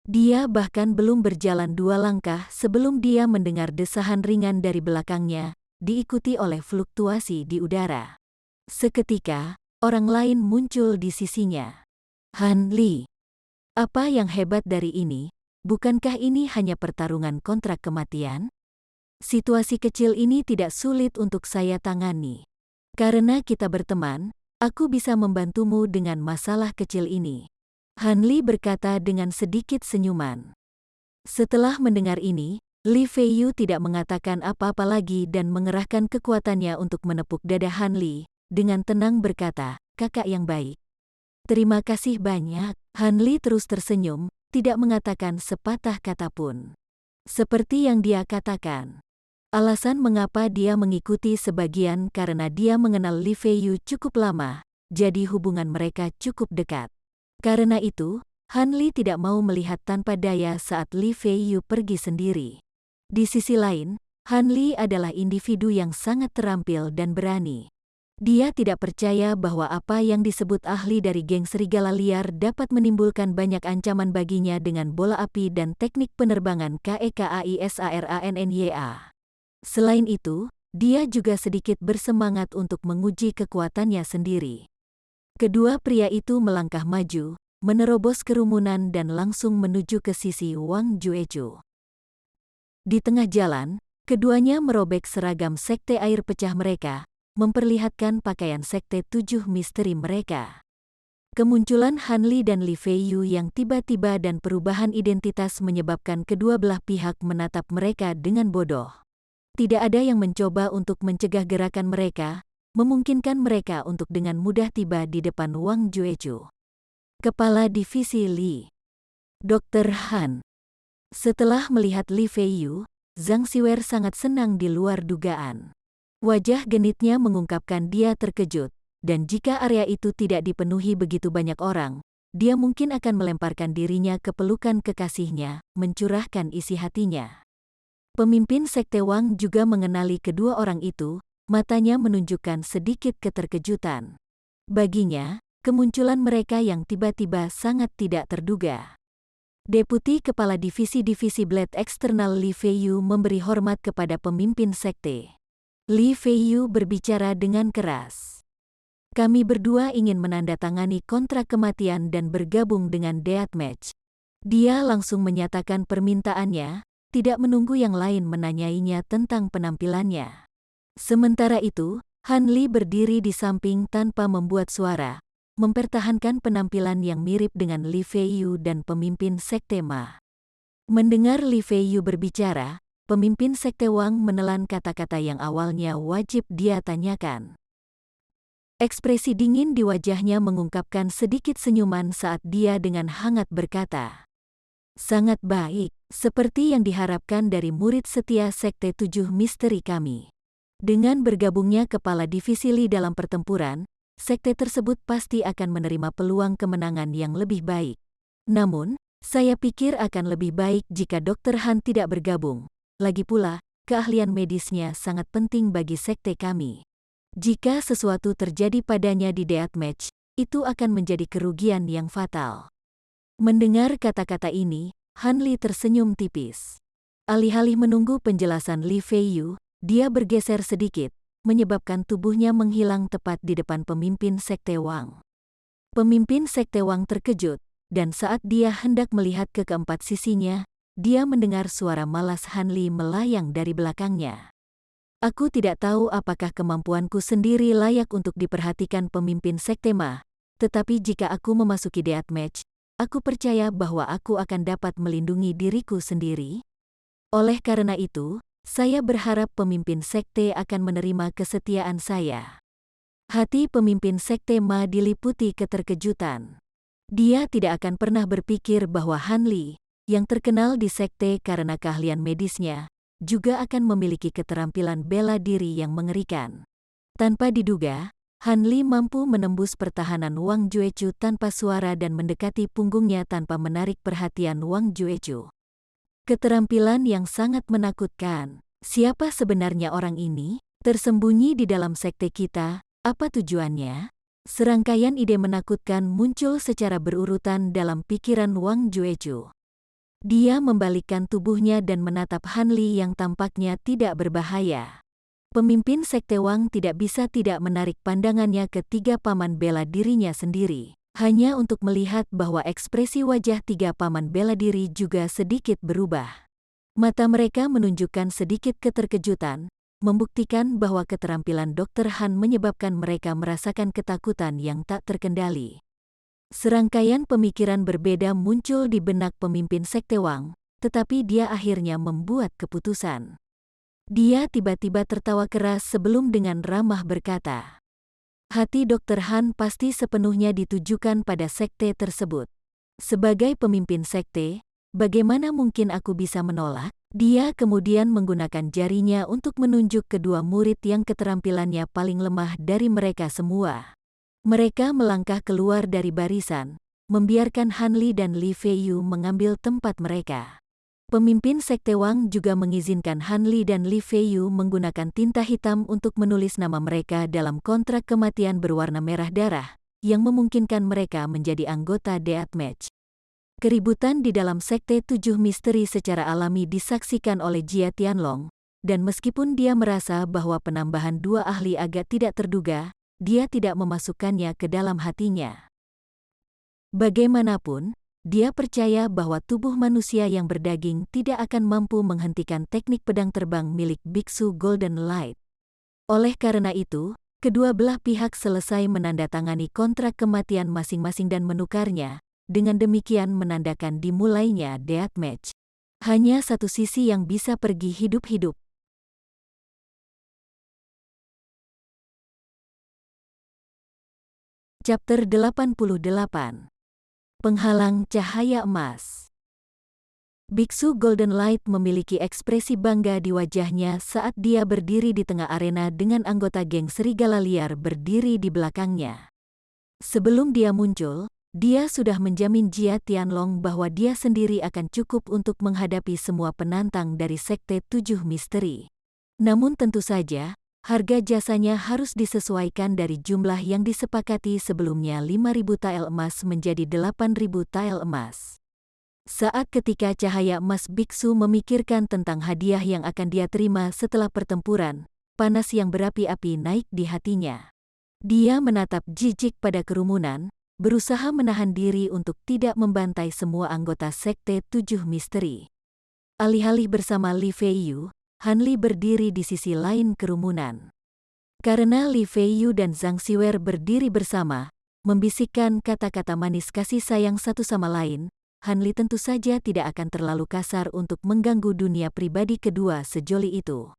Dia bahkan belum berjalan 2 langkah sebelum dia mendengar desahan ringan dari belakangnya, diikuti oleh fluktuasi di udara. Seketika, orang lain muncul di sisinya. "Han Li, apa yang hebat dari ini? Bukankah ini hanya pertarungan kontrak kematian? Situasi kecil ini tidak sulit untuk saya tangani. Karena kita berteman, aku bisa membantumu dengan masalah kecil ini." Han Li berkata dengan sedikit senyuman. Setelah mendengar ini, Li Feiyu tidak mengatakan apa-apa lagi dan mengerahkan kekuatannya untuk menepuk dada Han Li, dengan tenang berkata, "Kakak yang baik. Terima kasih banyak." Han Li terus tersenyum, tidak mengatakan sepatah kata pun. Seperti yang dia katakan. Alasan mengapa dia mengikuti sebagian karena dia mengenal Li Feiyu cukup lama, jadi hubungan mereka cukup dekat. Karena itu, Han Li tidak mau melihat tanpa daya saat Li Feiyu pergi sendiri. Di sisi lain, Han Li adalah individu yang sangat terampil dan berani. Dia tidak percaya bahwa apa yang disebut ahli dari geng serigala liar dapat menimbulkan banyak ancaman baginya dengan bola api dan teknik penerbangan KEKAISARANNYA. Selain itu, dia juga sedikit bersemangat untuk menguji kekuatannya sendiri. Kedua pria itu melangkah maju, menerobos kerumunan dan langsung menuju ke sisi Wang Juechu. Di tengah jalan, keduanya merobek seragam sekte air pecah mereka, memperlihatkan pakaian sekte 7 misteri mereka. Kemunculan Han Li dan Li Feiyu yang tiba-tiba dan perubahan identitas menyebabkan kedua belah pihak menatap mereka dengan bodoh. Tidak ada yang mencoba untuk mencegah gerakan mereka, memungkinkan mereka untuk dengan mudah tiba di depan Wang Juechu. Kepala Divisi Li, Dr. Han. Setelah melihat Li Feiyu, Zhang Siwer sangat senang di luar dugaan. Wajah genitnya mengungkapkan dia terkejut, dan jika area itu tidak dipenuhi begitu banyak orang, dia mungkin akan melemparkan dirinya ke pelukan kekasihnya, mencurahkan isi hatinya. Pemimpin Sekte Wang juga mengenali kedua orang itu, matanya menunjukkan sedikit keterkejutan. Baginya, kemunculan mereka yang tiba-tiba sangat tidak terduga. Deputi Kepala Divisi Blade Eksternal Li Feiyu memberi hormat kepada pemimpin sekte. Li Feiyu berbicara dengan keras. Kami berdua ingin menandatangani kontrak kematian dan bergabung dengan Deathmatch. Dia langsung menyatakan permintaannya, tidak menunggu yang lain menanyainya tentang penampilannya. Sementara itu, Han Li berdiri di samping tanpa membuat suara, mempertahankan penampilan yang mirip dengan Li Feiyu dan pemimpin Sekte Ma. Mendengar Li Feiyu berbicara, pemimpin Sekte Wang menelan kata-kata yang awalnya wajib dia tanyakan. Ekspresi dingin di wajahnya mengungkapkan sedikit senyuman saat dia dengan hangat berkata, "Sangat baik, seperti yang diharapkan dari murid setia Sekte 7 Misteri kami." Dengan bergabungnya Kepala Divisi Li dalam pertempuran, sekte tersebut pasti akan menerima peluang kemenangan yang lebih baik. Namun, saya pikir akan lebih baik jika Dr. Han tidak bergabung. Lagi pula, keahlian medisnya sangat penting bagi sekte kami. Jika sesuatu terjadi padanya di Deathmatch, itu akan menjadi kerugian yang fatal. Mendengar kata-kata ini, Han Li tersenyum tipis. Alih-alih menunggu penjelasan Li Feiyu, dia bergeser sedikit, menyebabkan tubuhnya menghilang tepat di depan pemimpin Sekte Wang. Pemimpin Sekte Wang terkejut, dan saat dia hendak melihat ke keempat sisinya, dia mendengar suara malas Han Li melayang dari belakangnya. "Aku tidak tahu apakah kemampuanku sendiri layak untuk diperhatikan pemimpin Sekte Ma, tetapi jika aku memasuki Deathmatch, aku percaya bahwa aku akan dapat melindungi diriku sendiri. Oleh karena itu, saya berharap pemimpin sekte akan menerima kesetiaan saya." Hati pemimpin Sekte Ma diliputi keterkejutan. Dia tidak akan pernah berpikir bahwa Han Li, yang terkenal di sekte karena keahlian medisnya, juga akan memiliki keterampilan bela diri yang mengerikan. Tanpa diduga, Han Li mampu menembus pertahanan Wang Juechu tanpa suara dan mendekati punggungnya tanpa menarik perhatian Wang Juechu. Keterampilan yang sangat menakutkan. Siapa sebenarnya orang ini? Tersembunyi di dalam sekte kita, apa tujuannya? Serangkaian ide menakutkan muncul secara berurutan dalam pikiran Wang Juechu. Dia membalikkan tubuhnya dan menatap Han Li yang tampaknya tidak berbahaya. Pemimpin Sekte Wang tidak bisa tidak menarik pandangannya ke tiga paman bela dirinya sendiri, hanya untuk melihat bahwa ekspresi wajah tiga paman bela diri juga sedikit berubah. Mata mereka menunjukkan sedikit keterkejutan, membuktikan bahwa keterampilan Dr. Han menyebabkan mereka merasakan ketakutan yang tak terkendali. Serangkaian pemikiran berbeda muncul di benak pemimpin Sekte Wang, tetapi dia akhirnya membuat keputusan. Dia tiba-tiba tertawa keras sebelum dengan ramah berkata, "Hati Dr. Han pasti sepenuhnya ditujukan pada sekte tersebut. Sebagai pemimpin sekte, bagaimana mungkin aku bisa menolak?" Dia kemudian menggunakan jarinya untuk menunjuk kedua murid yang keterampilannya paling lemah dari mereka semua. Mereka melangkah keluar dari barisan, membiarkan Han Li dan Li Feiyu mengambil tempat mereka. Pemimpin Sekte Wang juga mengizinkan Han Li dan Li Feiyu menggunakan tinta hitam untuk menulis nama mereka dalam kontrak kematian berwarna merah darah, yang memungkinkan mereka menjadi anggota Deathmatch. Keributan di dalam Sekte 7 Misteri secara alami disaksikan oleh Jia Tianlong, dan meskipun dia merasa bahwa penambahan dua ahli agak tidak terduga, dia tidak memasukkannya ke dalam hatinya. Bagaimanapun, dia percaya bahwa tubuh manusia yang berdaging tidak akan mampu menghentikan teknik pedang terbang milik Biksu Golden Light. Oleh karena itu, kedua belah pihak selesai menandatangani kontrak kematian masing-masing dan menukarnya, dengan demikian menandakan dimulainya Deathmatch. Hanya satu sisi yang bisa pergi hidup-hidup. Chapter 88. Penghalang cahaya emas. Biksu Golden Light memiliki ekspresi bangga di wajahnya saat dia berdiri di tengah arena dengan anggota geng serigala liar berdiri di belakangnya. Sebelum dia muncul, dia sudah menjamin Jia Tianlong bahwa dia sendiri akan cukup untuk menghadapi semua penantang dari Sekte Tujuh Misteri. Namun tentu saja, harga jasanya harus disesuaikan dari jumlah yang disepakati sebelumnya 5.000 tael emas menjadi 8.000 tael emas. Saat ketika cahaya emas biksu memikirkan tentang hadiah yang akan dia terima setelah pertempuran, panas yang berapi-api naik di hatinya. Dia menatap jijik pada kerumunan, berusaha menahan diri untuk tidak membantai semua anggota Sekte Tujuh Misteri. Alih-alih bersama Li Feiyu, Han Li berdiri di sisi lain kerumunan. Karena Li Feiyu dan Zhang Xiwer berdiri bersama, membisikkan kata-kata manis kasih sayang satu sama lain, Han Li tentu saja tidak akan terlalu kasar untuk mengganggu dunia pribadi kedua sejoli itu.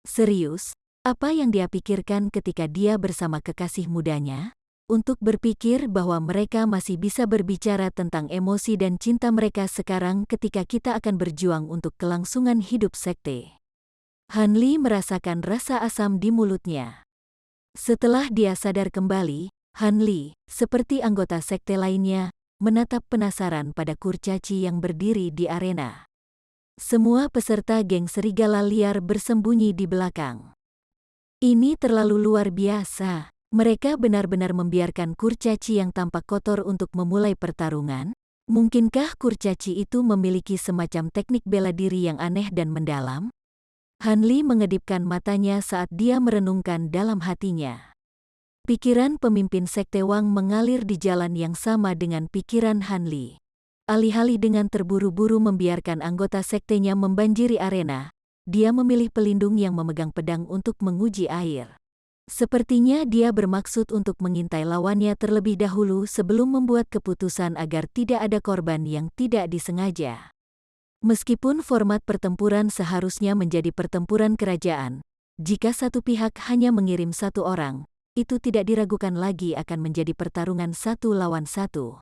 Serius, apa yang dia pikirkan ketika dia bersama kekasih mudanya? Untuk berpikir bahwa mereka masih bisa berbicara tentang emosi dan cinta mereka sekarang ketika kita akan berjuang untuk kelangsungan hidup sekte. Han Li merasakan rasa asam di mulutnya. Setelah dia sadar kembali, Han Li, seperti anggota sekte lainnya, menatap penasaran pada kurcaci yang berdiri di arena. Semua peserta geng serigala liar bersembunyi di belakang. Ini terlalu luar biasa. Mereka benar-benar membiarkan kurcaci yang tampak kotor untuk memulai pertarungan? Mungkinkah kurcaci itu memiliki semacam teknik bela diri yang aneh dan mendalam? Han Li mengedipkan matanya saat dia merenungkan dalam hatinya. Pikiran pemimpin Sekte Wang mengalir di jalan yang sama dengan pikiran Han Li. Alih-alih dengan terburu-buru membiarkan anggota sektenya membanjiri arena, dia memilih pelindung yang memegang pedang untuk menguji air. Sepertinya dia bermaksud untuk mengintai lawannya terlebih dahulu sebelum membuat keputusan agar tidak ada korban yang tidak disengaja. Meskipun format pertempuran seharusnya menjadi pertempuran kerajaan, jika satu pihak hanya mengirim satu orang, itu tidak diragukan lagi akan menjadi pertarungan satu lawan satu.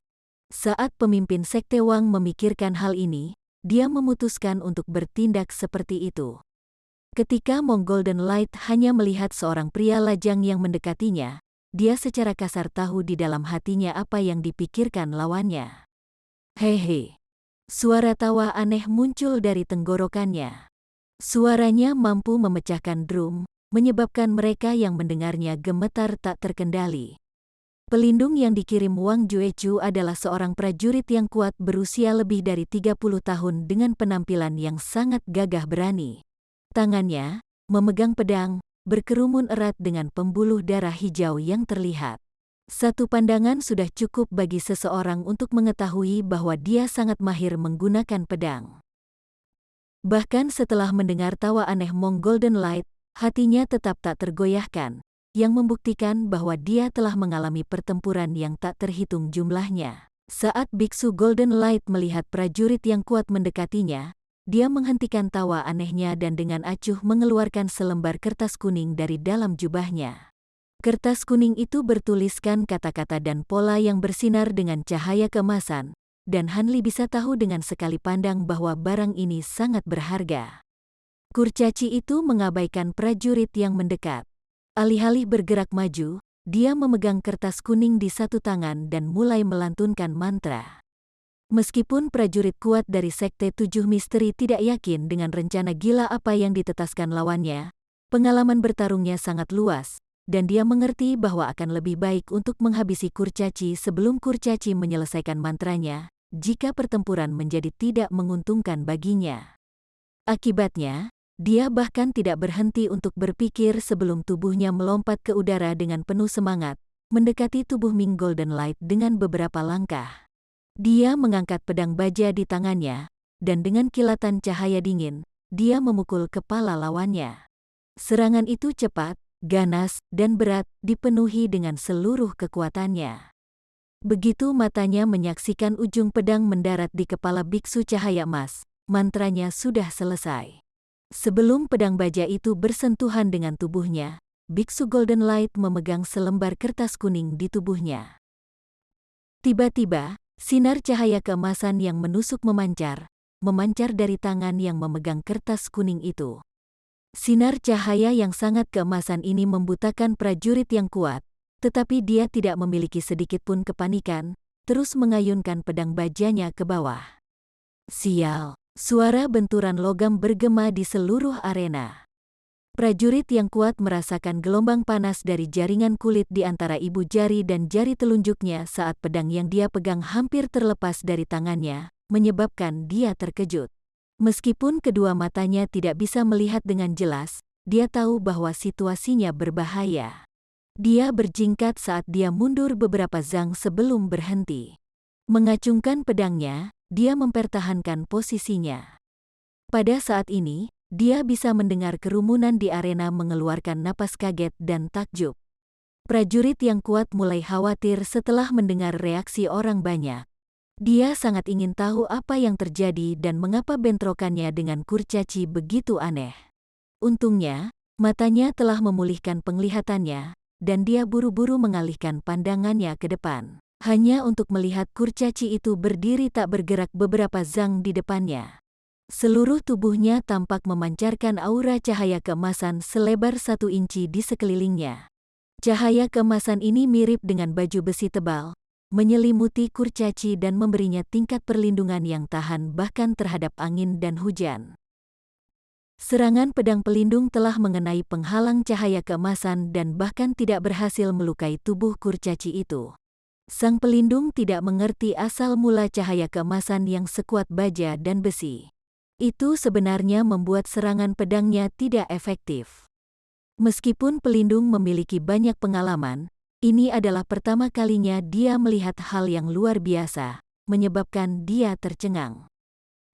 Saat pemimpin Sekte Wang memikirkan hal ini, dia memutuskan untuk bertindak seperti itu. Ketika Golden Light hanya melihat seorang pria lajang yang mendekatinya, dia secara kasar tahu di dalam hatinya apa yang dipikirkan lawannya. Hehe. Suara tawa aneh muncul dari tenggorokannya. Suaranya mampu memecahkan drum, menyebabkan mereka yang mendengarnya gemetar tak terkendali. Pelindung yang dikirim Wang Juechu adalah seorang prajurit yang kuat berusia lebih dari 30 tahun dengan penampilan yang sangat gagah berani. Tangannya, memegang pedang, berkerumun erat dengan pembuluh darah hijau yang terlihat. Satu pandangan sudah cukup bagi seseorang untuk mengetahui bahwa dia sangat mahir menggunakan pedang. Bahkan setelah mendengar tawa aneh Golden Light, hatinya tetap tak tergoyahkan, yang membuktikan bahwa dia telah mengalami pertempuran yang tak terhitung jumlahnya. Saat Biksu Golden Light melihat prajurit yang kuat mendekatinya, dia menghentikan tawa anehnya dan dengan acuh mengeluarkan selembar kertas kuning dari dalam jubahnya. Kertas kuning itu bertuliskan kata-kata dan pola yang bersinar dengan cahaya keemasan, dan Han Li bisa tahu dengan sekali pandang bahwa barang ini sangat berharga. Kurcaci itu mengabaikan prajurit yang mendekat. Alih-alih bergerak maju, dia memegang kertas kuning di satu tangan dan mulai melantunkan mantra. Meskipun prajurit kuat dari Sekte Tujuh Misteri tidak yakin dengan rencana gila apa yang ditetaskan lawannya, pengalaman bertarungnya sangat luas, dan dia mengerti bahwa akan lebih baik untuk menghabisi kurcaci sebelum kurcaci menyelesaikan mantranya, jika pertempuran menjadi tidak menguntungkan baginya. Akibatnya, dia bahkan tidak berhenti untuk berpikir sebelum tubuhnya melompat ke udara dengan penuh semangat, mendekati tubuh Golden Light dengan beberapa langkah. Dia mengangkat pedang baja di tangannya, dan dengan kilatan cahaya dingin, dia memukul kepala lawannya. Serangan itu cepat, ganas, dan berat, dipenuhi dengan seluruh kekuatannya. Begitu matanya menyaksikan ujung pedang mendarat di kepala biksu cahaya emas, mantranya sudah selesai. Sebelum pedang baja itu bersentuhan dengan tubuhnya, Biksu Golden Light memegang selembar kertas kuning di tubuhnya. Tiba-tiba, sinar cahaya keemasan yang menusuk memancar dari tangan yang memegang kertas kuning itu. Sinar cahaya yang sangat keemasan ini membutakan prajurit yang kuat, tetapi dia tidak memiliki sedikit pun kepanikan, terus mengayunkan pedang bajanya ke bawah. Sial! Suara benturan logam bergema di seluruh arena. Prajurit yang kuat merasakan gelombang panas dari jaringan kulit di antara ibu jari dan jari telunjuknya saat pedang yang dia pegang hampir terlepas dari tangannya, menyebabkan dia terkejut. Meskipun kedua matanya tidak bisa melihat dengan jelas, dia tahu bahwa situasinya berbahaya. Dia berjingkat saat dia mundur beberapa zang sebelum berhenti. Mengacungkan pedangnya, dia mempertahankan posisinya. Pada saat ini, dia bisa mendengar kerumunan di arena mengeluarkan napas kaget dan takjub. Prajurit yang kuat mulai khawatir setelah mendengar reaksi orang banyak. Dia sangat ingin tahu apa yang terjadi dan mengapa bentrokannya dengan kurcaci begitu aneh. Untungnya, matanya telah memulihkan penglihatannya, dan dia buru-buru mengalihkan pandangannya ke depan. Hanya untuk melihat kurcaci itu berdiri tak bergerak beberapa zang di depannya. Seluruh tubuhnya tampak memancarkan aura cahaya keemasan selebar 1 inci di sekelilingnya. Cahaya keemasan ini mirip dengan baju besi tebal, menyelimuti kurcaci dan memberinya tingkat perlindungan yang tahan bahkan terhadap angin dan hujan. Serangan pedang pelindung telah mengenai penghalang cahaya keemasan dan bahkan tidak berhasil melukai tubuh kurcaci itu. Sang pelindung tidak mengerti asal mula cahaya keemasan yang sekuat baja dan besi. Itu sebenarnya membuat serangan pedangnya tidak efektif. Meskipun pelindung memiliki banyak pengalaman, ini adalah pertama kalinya dia melihat hal yang luar biasa, menyebabkan dia tercengang.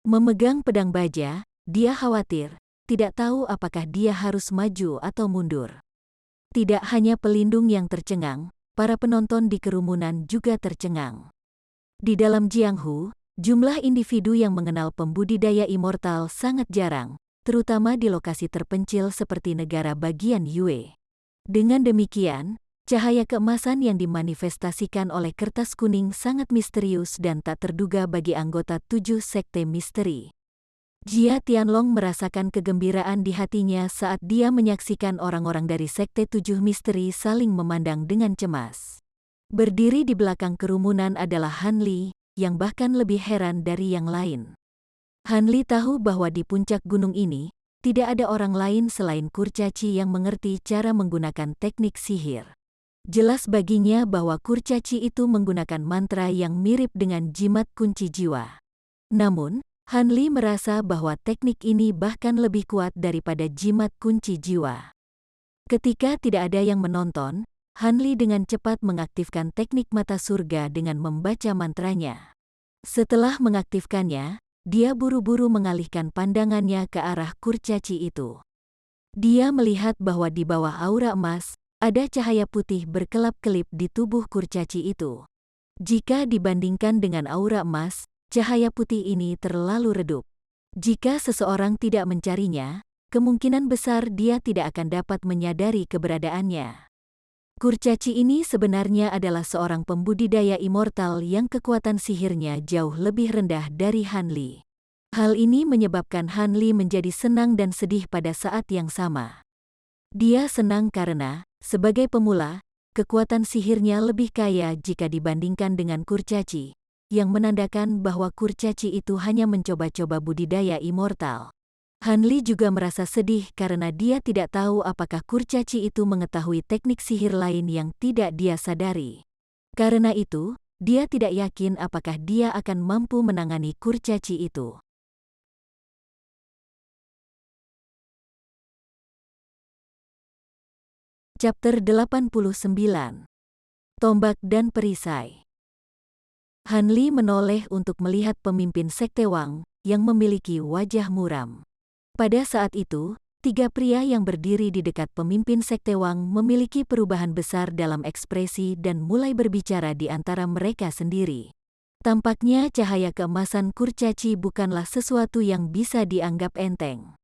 Memegang pedang baja, dia khawatir, tidak tahu apakah dia harus maju atau mundur. Tidak hanya pelindung yang tercengang, para penonton di kerumunan juga tercengang. Di dalam Jianghu, jumlah individu yang mengenal pembudidaya immortal sangat jarang, terutama di lokasi terpencil seperti negara bagian Yue. Dengan demikian, cahaya keemasan yang dimanifestasikan oleh kertas kuning sangat misterius dan tak terduga bagi anggota 7 sekte misteri. Jia Tianlong merasakan kegembiraan di hatinya saat dia menyaksikan orang-orang dari Sekte 7 Misteri saling memandang dengan cemas. Berdiri di belakang kerumunan adalah Han Li, yang bahkan lebih heran dari yang lain. Han Li tahu bahwa di puncak gunung ini, tidak ada orang lain selain kurcaci yang mengerti cara menggunakan teknik sihir. Jelas baginya bahwa kurcaci itu menggunakan mantra yang mirip dengan jimat kunci jiwa. Namun, Han Li merasa bahwa teknik ini bahkan lebih kuat daripada jimat kunci jiwa. Ketika tidak ada yang menonton, Han Li dengan cepat mengaktifkan teknik mata surga dengan membaca mantranya. Setelah mengaktifkannya, dia buru-buru mengalihkan pandangannya ke arah kurcaci itu. Dia melihat bahwa di bawah aura emas, ada cahaya putih berkelap-kelip di tubuh kurcaci itu. Jika dibandingkan dengan aura emas, cahaya putih ini terlalu redup. Jika seseorang tidak mencarinya, kemungkinan besar dia tidak akan dapat menyadari keberadaannya. Kurcaci ini sebenarnya adalah seorang pembudidaya immortal yang kekuatan sihirnya jauh lebih rendah dari Han Li. Hal ini menyebabkan Han Li menjadi senang dan sedih pada saat yang sama. Dia senang karena, sebagai pemula, kekuatan sihirnya lebih kaya jika dibandingkan dengan kurcaci, yang menandakan bahwa kurcaci itu hanya mencoba-coba budidaya immortal. Han Li juga merasa sedih karena dia tidak tahu apakah kurcaci itu mengetahui teknik sihir lain yang tidak dia sadari. Karena itu, dia tidak yakin apakah dia akan mampu menangani kurcaci itu. Chapter 89. Tombak dan Perisai. Han Li menoleh untuk melihat pemimpin Sekte Wang, yang memiliki wajah muram. Pada saat itu, 3 pria yang berdiri di dekat pemimpin Sekte Wang memiliki perubahan besar dalam ekspresi dan mulai berbicara di antara mereka sendiri. Tampaknya cahaya keemasan kurcaci bukanlah sesuatu yang bisa dianggap enteng.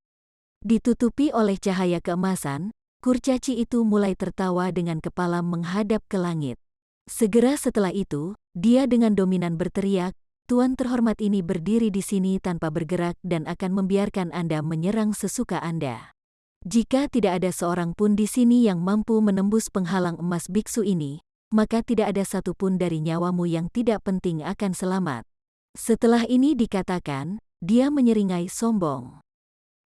Ditutupi oleh cahaya keemasan, kurcaci itu mulai tertawa dengan kepala menghadap ke langit. Segera setelah itu, dia dengan dominan berteriak, "Tuan terhormat ini berdiri di sini tanpa bergerak dan akan membiarkan Anda menyerang sesuka Anda. Jika tidak ada seorang pun di sini yang mampu menembus penghalang emas biksu ini, maka tidak ada satupun dari nyawamu yang tidak penting akan selamat. Setelah ini dikatakan, dia menyeringai sombong.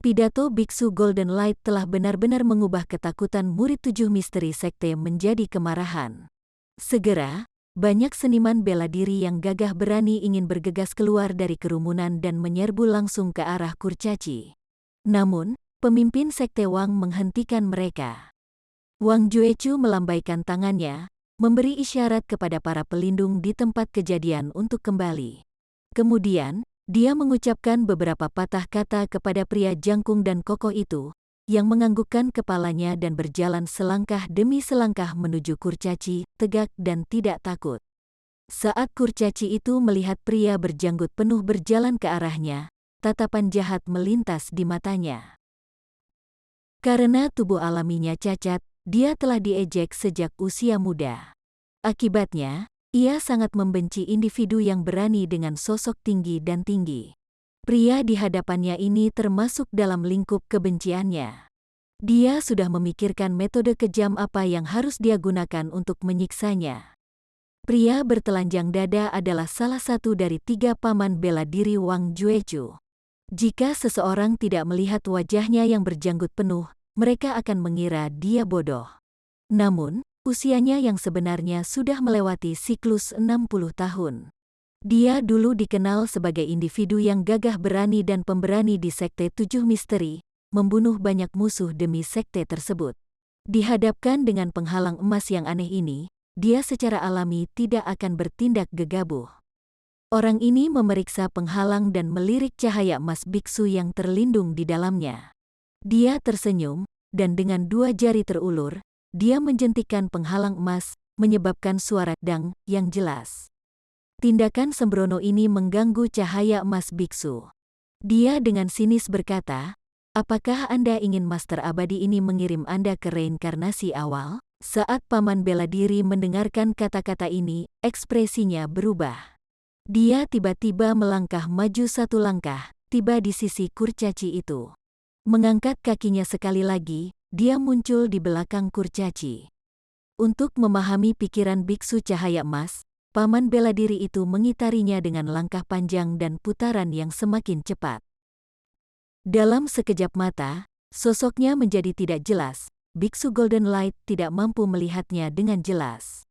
Pidato Biksu Golden Light telah benar-benar mengubah ketakutan murid 7 misteri sekte menjadi kemarahan. Segera, banyak seniman bela diri yang gagah berani ingin bergegas keluar dari kerumunan dan menyerbu langsung ke arah kurcaci. Namun, pemimpin sekte Wang menghentikan mereka. Wang Juechu melambaikan tangannya, memberi isyarat kepada para pelindung di tempat kejadian untuk kembali. Kemudian, dia mengucapkan beberapa patah kata kepada pria jangkung dan kokoh itu, yang menganggukkan kepalanya dan berjalan selangkah demi selangkah menuju kurcaci, tegak dan tidak takut. Saat kurcaci itu melihat pria berjanggut penuh berjalan ke arahnya, tatapan jahat melintas di matanya. Karena tubuh alaminya cacat, dia telah diejek sejak usia muda. Akibatnya, ia sangat membenci individu yang berani dengan sosok tinggi dan tinggi. Pria di hadapannya ini termasuk dalam lingkup kebenciannya. Dia sudah memikirkan metode kejam apa yang harus dia gunakan untuk menyiksanya. Pria bertelanjang dada adalah salah satu dari 3 paman bela diri Wang Juechu. Jika seseorang tidak melihat wajahnya yang berjanggut penuh, mereka akan mengira dia bodoh. Namun, usianya yang sebenarnya sudah melewati siklus 60 tahun. Dia dulu dikenal sebagai individu yang gagah berani dan pemberani di Sekte 7 Misteri, membunuh banyak musuh demi sekte tersebut. Dihadapkan dengan penghalang emas yang aneh ini, dia secara alami tidak akan bertindak gegabah. Orang ini memeriksa penghalang dan melirik cahaya emas biksu yang terlindung di dalamnya. Dia tersenyum, dan dengan 2 jari terulur, dia menjentikkan penghalang emas, menyebabkan suara dang yang jelas. Tindakan sembrono ini mengganggu cahaya emas biksu. Dia dengan sinis berkata, "Apakah Anda ingin Master Abadi ini mengirim Anda ke reinkarnasi awal?" Saat paman bela diri mendengarkan kata-kata ini, ekspresinya berubah. Dia tiba-tiba melangkah maju 1 langkah, tiba di sisi kurcaci itu. Mengangkat kakinya sekali lagi, dia muncul di belakang kurcaci. Untuk memahami pikiran biksu cahaya emas, paman bela diri itu mengitarinya dengan langkah panjang dan putaran yang semakin cepat. Dalam sekejap mata, sosoknya menjadi tidak jelas. Biksu Golden Light tidak mampu melihatnya dengan jelas.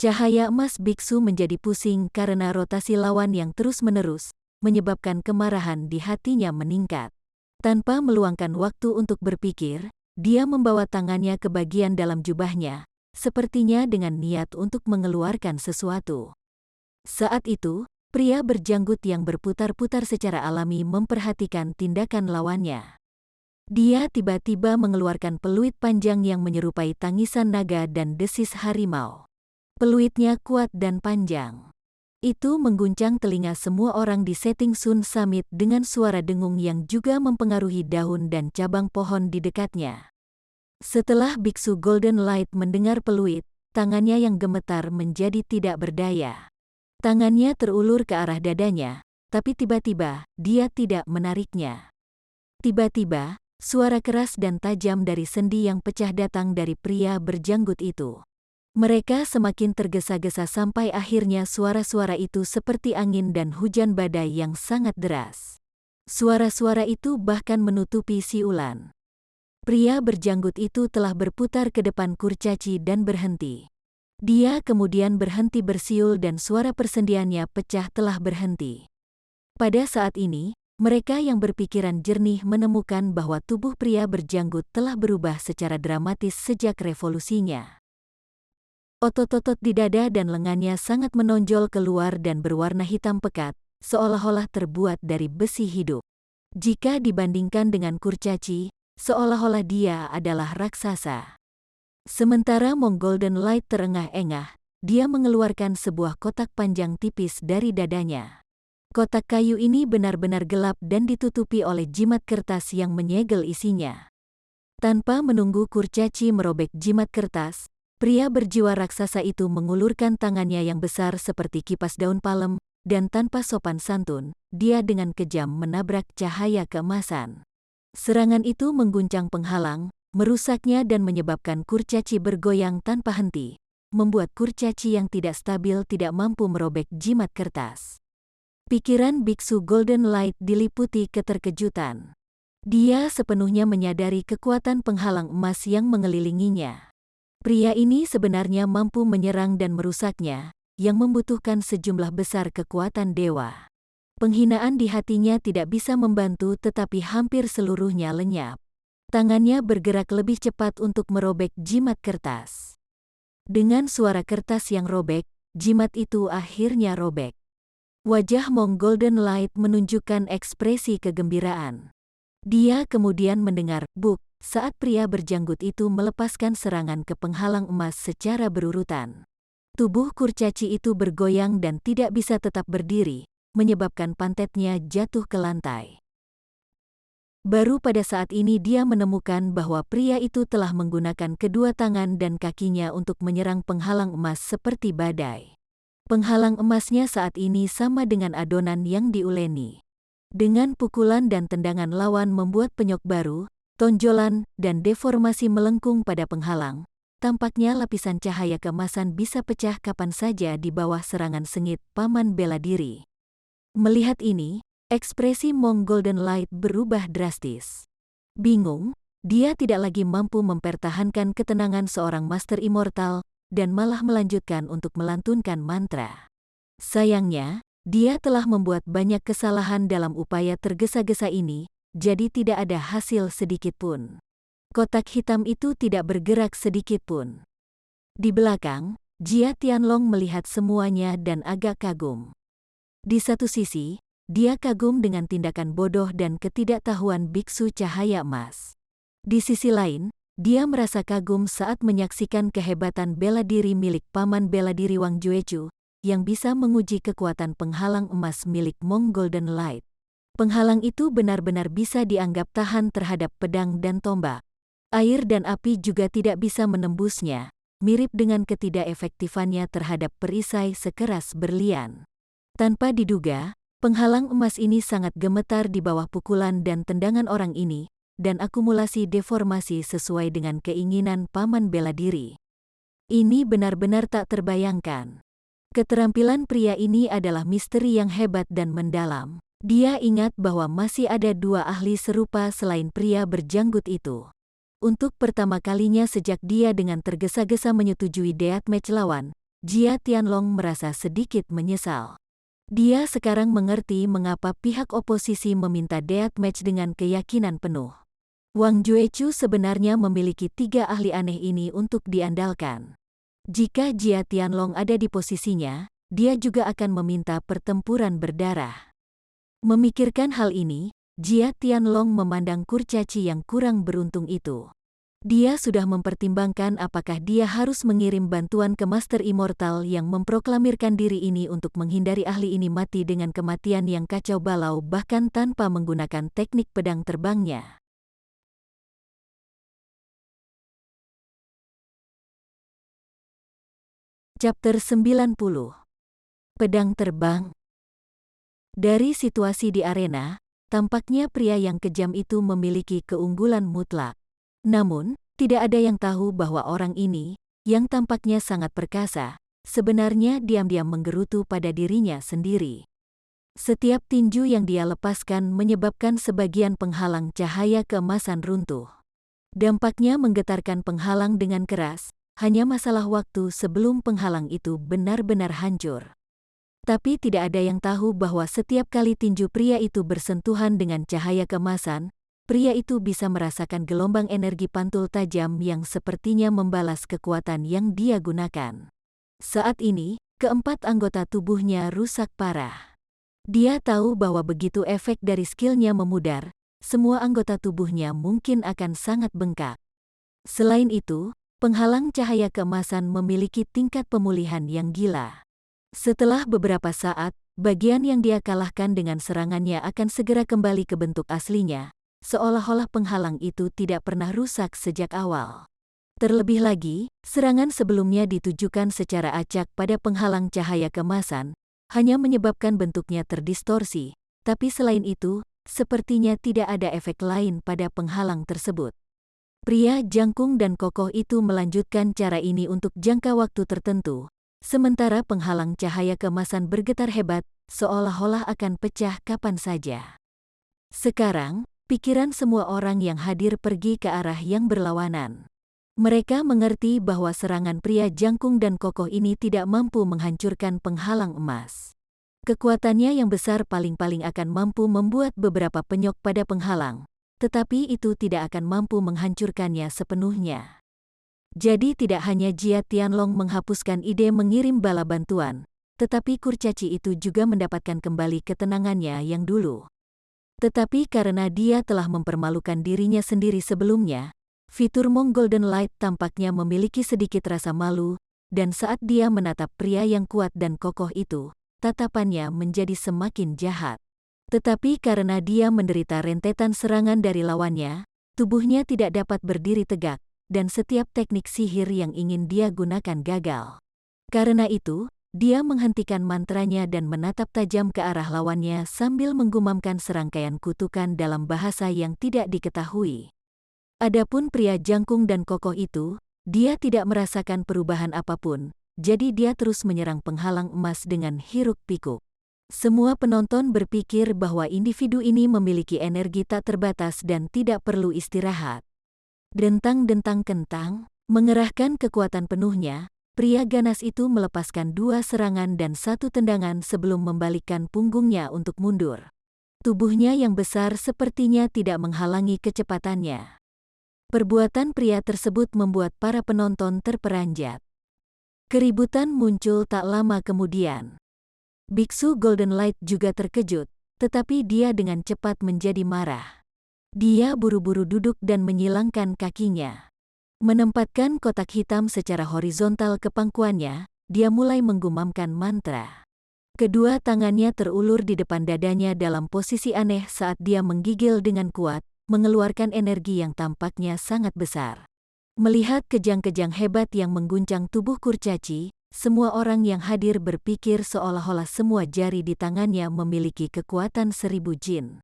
Cahaya emas biksu menjadi pusing karena rotasi lawan yang terus-menerus, menyebabkan kemarahan di hatinya meningkat. Tanpa meluangkan waktu untuk berpikir, dia membawa tangannya ke bagian dalam jubahnya, sepertinya dengan niat untuk mengeluarkan sesuatu. Saat itu, pria berjanggut yang berputar-putar secara alami memperhatikan tindakan lawannya. Dia tiba-tiba mengeluarkan peluit panjang yang menyerupai tangisan naga dan desis harimau. Peluitnya kuat dan panjang. Itu mengguncang telinga semua orang di setting Sun Summit dengan suara dengung yang juga mempengaruhi daun dan cabang pohon di dekatnya. Setelah biksu Golden Light mendengar peluit, tangannya yang gemetar menjadi tidak berdaya. Tangannya terulur ke arah dadanya, tapi tiba-tiba, dia tidak menariknya. Tiba-tiba, suara keras dan tajam dari sendi yang pecah datang dari pria berjanggut itu. Mereka semakin tergesa-gesa sampai akhirnya suara-suara itu seperti angin dan hujan badai yang sangat deras. Suara-suara itu bahkan menutupi siulan. Pria berjanggut itu telah berputar ke depan kurcaci dan berhenti. Dia kemudian berhenti bersiul dan suara persendiannya pecah telah berhenti. Pada saat ini, mereka yang berpikiran jernih menemukan bahwa tubuh pria berjanggut telah berubah secara dramatis sejak revolusinya. Otot-otot di dada dan lengannya sangat menonjol keluar dan berwarna hitam pekat, seolah-olah terbuat dari besi hidup. Jika dibandingkan dengan kurcaci, seolah-olah dia adalah raksasa. Sementara Mong Golden Light terengah-engah, dia mengeluarkan sebuah kotak panjang tipis dari dadanya. Kotak kayu ini benar-benar gelap dan ditutupi oleh jimat kertas yang menyegel isinya. Tanpa menunggu kurcaci merobek jimat kertas, pria berjiwa raksasa itu mengulurkan tangannya yang besar seperti kipas daun palem, dan tanpa sopan santun, dia dengan kejam menabrak cahaya keemasan. Serangan itu mengguncang penghalang, merusaknya dan menyebabkan kurcaci bergoyang tanpa henti. membuat kurcaci yang tidak stabil tidak mampu merobek jimat kertas. Pikiran biksu Golden Light diliputi keterkejutan. Dia sepenuhnya menyadari kekuatan penghalang emas yang mengelilinginya. Pria ini sebenarnya mampu menyerang dan merusaknya, yang membutuhkan sejumlah besar kekuatan dewa. Penghinaan di hatinya tidak bisa membantu tetapi hampir seluruhnya lenyap. Tangannya bergerak lebih cepat untuk merobek jimat kertas. Dengan suara kertas yang robek, jimat itu akhirnya robek. Wajah Monk Golden Light menunjukkan ekspresi kegembiraan. Dia kemudian mendengar buk saat pria berjanggut itu melepaskan serangan ke penghalang emas secara berurutan. Tubuh kurcaci itu bergoyang dan tidak bisa tetap berdiri, menyebabkan pantatnya jatuh ke lantai. Baru pada saat ini dia menemukan bahwa pria itu telah menggunakan kedua tangan dan kakinya untuk menyerang penghalang emas seperti badai. Penghalang emasnya saat ini sama dengan adonan yang diuleni. Dengan pukulan dan tendangan lawan membuat penyok baru, tonjolan, dan deformasi melengkung pada penghalang. Tampaknya lapisan cahaya keemasan bisa pecah kapan saja di bawah serangan sengit paman bela diri. Melihat ini, ekspresi Monk Golden Light berubah drastis. Bingung, dia tidak lagi mampu mempertahankan ketenangan seorang master immortal dan malah melanjutkan untuk melantunkan mantra. Sayangnya, dia telah membuat banyak kesalahan dalam upaya tergesa-gesa ini, jadi tidak ada hasil sedikit pun. Kotak hitam itu tidak bergerak sedikit pun. Di belakang, Jia Tianlong melihat semuanya dan agak kagum. Di satu sisi, dia kagum dengan tindakan bodoh dan ketidaktahuan biksu cahaya emas. Di sisi lain, dia merasa kagum saat menyaksikan kehebatan bela diri milik paman bela diri Wang Juechu, yang bisa menguji kekuatan penghalang emas milik Monk Golden Light. Penghalang itu benar-benar bisa dianggap tahan terhadap pedang dan tombak. Air dan api juga tidak bisa menembusnya, mirip dengan ketidakefektifannya terhadap perisai sekeras berlian. Tanpa diduga, penghalang emas ini sangat gemetar di bawah pukulan dan tendangan orang ini, dan akumulasi deformasi sesuai dengan keinginan paman bela diri. Ini benar-benar tak terbayangkan. Keterampilan pria ini adalah misteri yang hebat dan mendalam. Dia ingat bahwa masih ada dua ahli serupa selain pria berjanggut itu. Untuk pertama kalinya sejak dia dengan tergesa-gesa menyetujui deathmatch lawan, Jia Tianlong merasa sedikit menyesal. Dia sekarang mengerti mengapa pihak oposisi meminta deathmatch dengan keyakinan penuh. Wang Juechu sebenarnya memiliki tiga ahli aneh ini untuk diandalkan. Jika Jia Tianlong ada di posisinya, dia juga akan meminta pertempuran berdarah. Memikirkan hal ini, Jia Tianlong memandang kurcaci yang kurang beruntung itu. Dia sudah mempertimbangkan apakah dia harus mengirim bantuan ke Master Immortal yang memproklamirkan diri ini untuk menghindari ahli ini mati dengan kematian yang kacau balau bahkan tanpa menggunakan teknik pedang terbangnya. Chapter 90. Pedang terbang. Dari situasi di arena, tampaknya pria yang kejam itu memiliki keunggulan mutlak. Namun, tidak ada yang tahu bahwa orang ini, yang tampaknya sangat perkasa, sebenarnya diam-diam menggerutu pada dirinya sendiri. Setiap tinju yang dia lepaskan menyebabkan sebagian penghalang cahaya keemasan runtuh. Dampaknya menggetarkan penghalang dengan keras, hanya masalah waktu sebelum penghalang itu benar-benar hancur. Tapi tidak ada yang tahu bahwa setiap kali tinju pria itu bersentuhan dengan cahaya keemasan, pria itu bisa merasakan gelombang energi pantul tajam yang sepertinya membalas kekuatan yang dia gunakan. Saat ini, keempat anggota tubuhnya rusak parah. Dia tahu bahwa begitu efek dari skillnya memudar, semua anggota tubuhnya mungkin akan sangat bengkak. Selain itu, penghalang cahaya keemasan memiliki tingkat pemulihan yang gila. Setelah beberapa saat, bagian yang dia kalahkan dengan serangannya akan segera kembali ke bentuk aslinya, seolah-olah penghalang itu tidak pernah rusak sejak awal. Terlebih lagi, serangan sebelumnya ditujukan secara acak pada penghalang cahaya keemasan, hanya menyebabkan bentuknya terdistorsi, tapi selain itu, sepertinya tidak ada efek lain pada penghalang tersebut. Pria jangkung dan kokoh itu melanjutkan cara ini untuk jangka waktu tertentu, sementara penghalang cahaya keemasan bergetar hebat, seolah-olah akan pecah kapan saja. Sekarang, pikiran semua orang yang hadir pergi ke arah yang berlawanan. Mereka mengerti bahwa serangan pria jangkung dan kokoh ini tidak mampu menghancurkan penghalang emas. Kekuatannya yang besar paling-paling akan mampu membuat beberapa penyok pada penghalang, tetapi itu tidak akan mampu menghancurkannya sepenuhnya. Jadi tidak hanya Jia Tianlong menghapuskan ide mengirim bala bantuan, tetapi kurcaci itu juga mendapatkan kembali ketenangannya yang dulu. Tetapi karena dia telah mempermalukan dirinya sendiri sebelumnya, fitur Mong Golden Light tampaknya memiliki sedikit rasa malu, dan saat dia menatap pria yang kuat dan kokoh itu, tatapannya menjadi semakin jahat. Tetapi karena dia menderita rentetan serangan dari lawannya, tubuhnya tidak dapat berdiri tegak, dan setiap teknik sihir yang ingin dia gunakan gagal. Karena itu, dia menghentikan mantranya dan menatap tajam ke arah lawannya sambil menggumamkan serangkaian kutukan dalam bahasa yang tidak diketahui. Adapun pria jangkung dan kokoh itu, dia tidak merasakan perubahan apapun, jadi dia terus menyerang penghalang emas dengan hiruk-pikuk. Semua penonton berpikir bahwa individu ini memiliki energi tak terbatas dan tidak perlu istirahat. Dentang-dentang kentang, mengerahkan kekuatan penuhnya, pria ganas itu melepaskan 2 serangan dan 1 tendangan sebelum membalikkan punggungnya untuk mundur. Tubuhnya yang besar sepertinya tidak menghalangi kecepatannya. Perbuatan pria tersebut membuat para penonton terperanjat. Keributan muncul tak lama kemudian. Biksu Golden Light juga terkejut, tetapi dia dengan cepat menjadi marah. Dia buru-buru duduk dan menyilangkan kakinya. Menempatkan kotak hitam secara horizontal ke pangkuannya, dia mulai menggumamkan mantra. Kedua tangannya terulur di depan dadanya dalam posisi aneh saat dia menggigil dengan kuat, mengeluarkan energi yang tampaknya sangat besar. Melihat kejang-kejang hebat yang mengguncang tubuh kurcaci, semua orang yang hadir berpikir seolah-olah semua jari di tangannya memiliki kekuatan 1000 jin.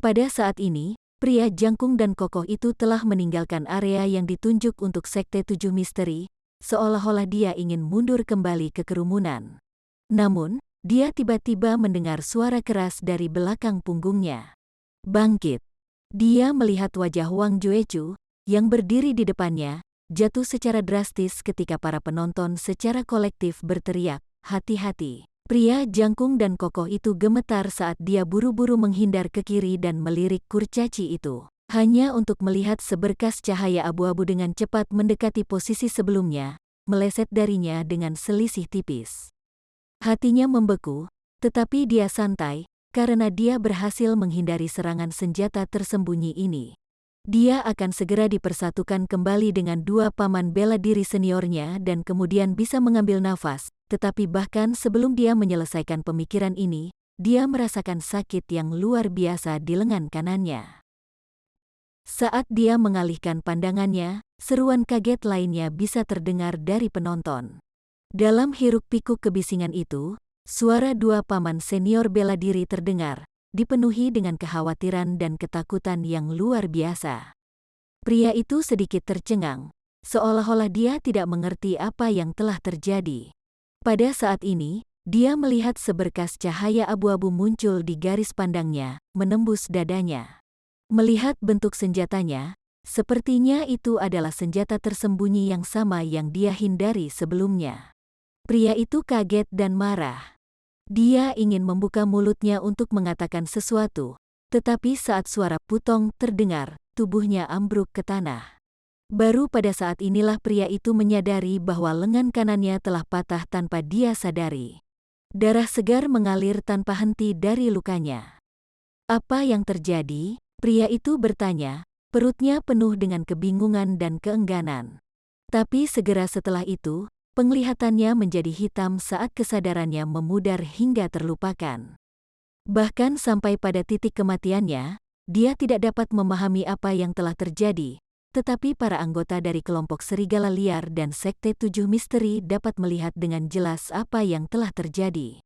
Pada saat ini, pria jangkung dan kokoh itu telah meninggalkan area yang ditunjuk untuk Sekte 7 Misteri, seolah-olah dia ingin mundur kembali ke kerumunan. Namun, dia tiba-tiba mendengar suara keras dari belakang punggungnya. Bangkit! Dia melihat wajah Wang Juechu, yang berdiri di depannya, jatuh secara drastis ketika para penonton secara kolektif berteriak, "Hati-hati!" Pria jangkung dan kokoh itu gemetar saat dia buru-buru menghindar ke kiri dan melirik kurcaci itu, hanya untuk melihat seberkas cahaya abu-abu dengan cepat mendekati posisi sebelumnya, meleset darinya dengan selisih tipis. Hatinya membeku, tetapi dia santai, karena dia berhasil menghindari serangan senjata tersembunyi ini. Dia akan segera dipersatukan kembali dengan 2 paman bela diri seniornya dan kemudian bisa mengambil nafas, tetapi bahkan sebelum dia menyelesaikan pemikiran ini, dia merasakan sakit yang luar biasa di lengan kanannya. Saat dia mengalihkan pandangannya, seruan kaget lainnya bisa terdengar dari penonton. Dalam hiruk-pikuk kebisingan itu, suara 2 paman senior bela diri terdengar, dipenuhi dengan kekhawatiran dan ketakutan yang luar biasa. Pria itu sedikit tercengang, seolah-olah dia tidak mengerti apa yang telah terjadi. Pada saat ini, dia melihat seberkas cahaya abu-abu muncul di garis pandangnya, menembus dadanya. Melihat bentuk senjatanya, sepertinya itu adalah senjata tersembunyi yang sama yang dia hindari sebelumnya. Pria itu kaget dan marah. Dia ingin membuka mulutnya untuk mengatakan sesuatu, tetapi saat suara putong terdengar, tubuhnya ambruk ke tanah. Baru pada saat inilah pria itu menyadari bahwa lengan kanannya telah patah tanpa dia sadari. Darah segar mengalir tanpa henti dari lukanya. Apa yang terjadi? Pria itu bertanya, perutnya penuh dengan kebingungan dan keengganan. Tapi segera setelah itu, penglihatannya menjadi hitam saat kesadarannya memudar hingga terlupakan. Bahkan sampai pada titik kematiannya, dia tidak dapat memahami apa yang telah terjadi, tetapi para anggota dari kelompok serigala liar dan Sekte 7 Misteri dapat melihat dengan jelas apa yang telah terjadi.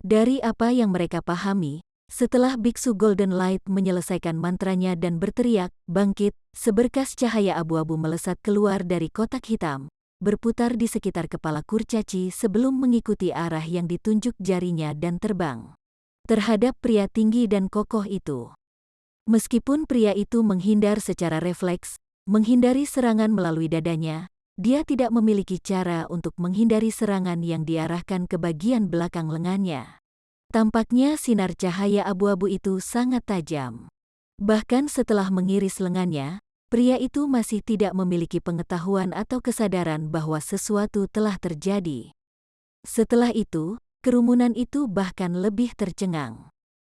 Dari apa yang mereka pahami, Setelah biksu Golden Light menyelesaikan mantranya dan berteriak, "Bangkit!" seberkas cahaya abu-abu melesat keluar dari kotak hitam, berputar di sekitar kepala kurcaci sebelum mengikuti arah yang ditunjuk jarinya dan terbang terhadap pria tinggi dan kokoh itu. Meskipun pria itu menghindar secara refleks, menghindari serangan melalui dadanya, dia tidak memiliki cara untuk menghindari serangan yang diarahkan ke bagian belakang lengannya. Tampaknya sinar cahaya abu-abu itu sangat tajam. Bahkan setelah mengiris lengannya, pria itu masih tidak memiliki pengetahuan atau kesadaran bahwa sesuatu telah terjadi. Setelah itu, kerumunan itu bahkan lebih tercengang.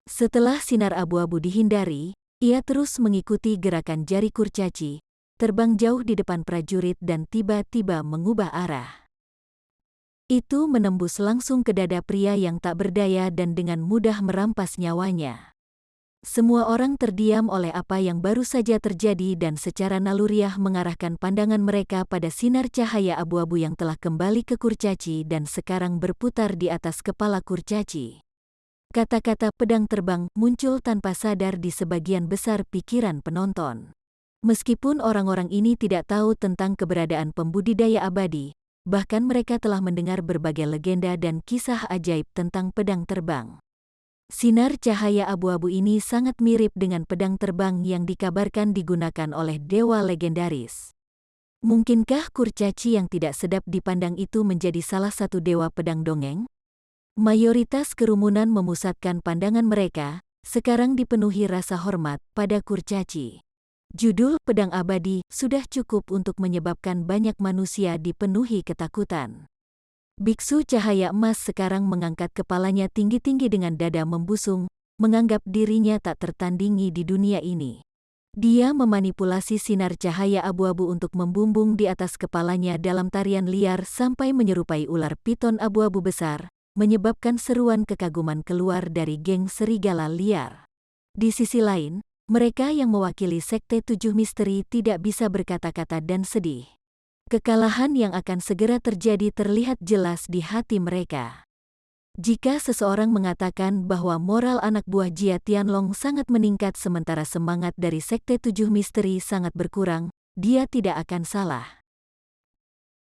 Setelah sinar abu-abu dihindari, ia terus mengikuti gerakan jari kurcaci, terbang jauh di depan prajurit dan tiba-tiba mengubah arah. Itu menembus langsung ke dada pria yang tak berdaya dan dengan mudah merampas nyawanya. Semua orang terdiam oleh apa yang baru saja terjadi dan secara naluriah mengarahkan pandangan mereka pada sinar cahaya abu-abu yang telah kembali ke kurcaci dan sekarang berputar di atas kepala kurcaci. Kata-kata pedang terbang muncul tanpa sadar di sebagian besar pikiran penonton. Meskipun orang-orang ini tidak tahu tentang keberadaan pembudidaya abadi, bahkan mereka telah mendengar berbagai legenda dan kisah ajaib tentang pedang terbang. Sinar cahaya abu-abu ini sangat mirip dengan pedang terbang yang dikabarkan digunakan oleh dewa legendaris. Mungkinkah kurcaci yang tidak sedap dipandang itu menjadi salah satu dewa pedang dongeng? Mayoritas kerumunan memusatkan pandangan mereka, sekarang dipenuhi rasa hormat pada kurcaci. Judul pedang abadi sudah cukup untuk menyebabkan banyak manusia dipenuhi ketakutan. Biksu cahaya emas sekarang mengangkat kepalanya tinggi-tinggi dengan dada membusung, menganggap dirinya tak tertandingi di dunia ini. Dia memanipulasi sinar cahaya abu-abu untuk membumbung di atas kepalanya dalam tarian liar sampai menyerupai ular piton abu-abu besar, menyebabkan seruan kekaguman keluar dari geng serigala liar. Di sisi lain, mereka yang mewakili Sekte Tujuh Misteri tidak bisa berkata-kata dan sedih. Kekalahan yang akan segera terjadi terlihat jelas di hati mereka. Jika seseorang mengatakan bahwa moral anak buah Jia Tianlong sangat meningkat sementara semangat dari Sekte Tujuh Misteri sangat berkurang, dia tidak akan salah.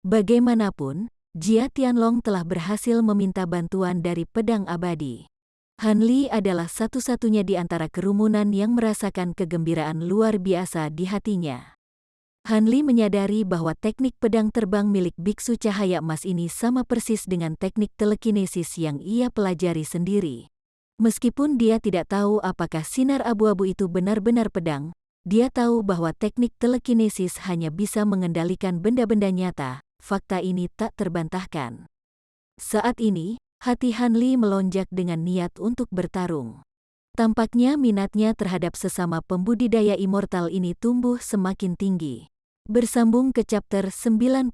Bagaimanapun, Jia Tianlong telah berhasil meminta bantuan dari pedang abadi. Han Li adalah satu-satunya di antara kerumunan yang merasakan kegembiraan luar biasa di hatinya. Han Li menyadari bahwa teknik pedang terbang milik biksu cahaya emas ini sama persis dengan teknik telekinesis yang ia pelajari sendiri. Meskipun dia tidak tahu apakah sinar abu-abu itu benar-benar pedang, dia tahu bahwa teknik telekinesis hanya bisa mengendalikan benda-benda nyata. Fakta ini tak terbantahkan. Saat ini, hati Han Li melonjak dengan niat untuk bertarung. Tampaknya minatnya terhadap sesama pembudidaya immortal ini tumbuh semakin tinggi. Bersambung ke chapter 91.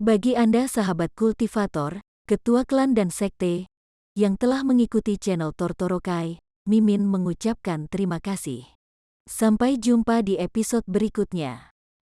Bagi Anda sahabat kultivator, ketua klan dan sekte, yang telah mengikuti channel Tortorokai, Mimin mengucapkan terima kasih. Sampai jumpa di episode berikutnya.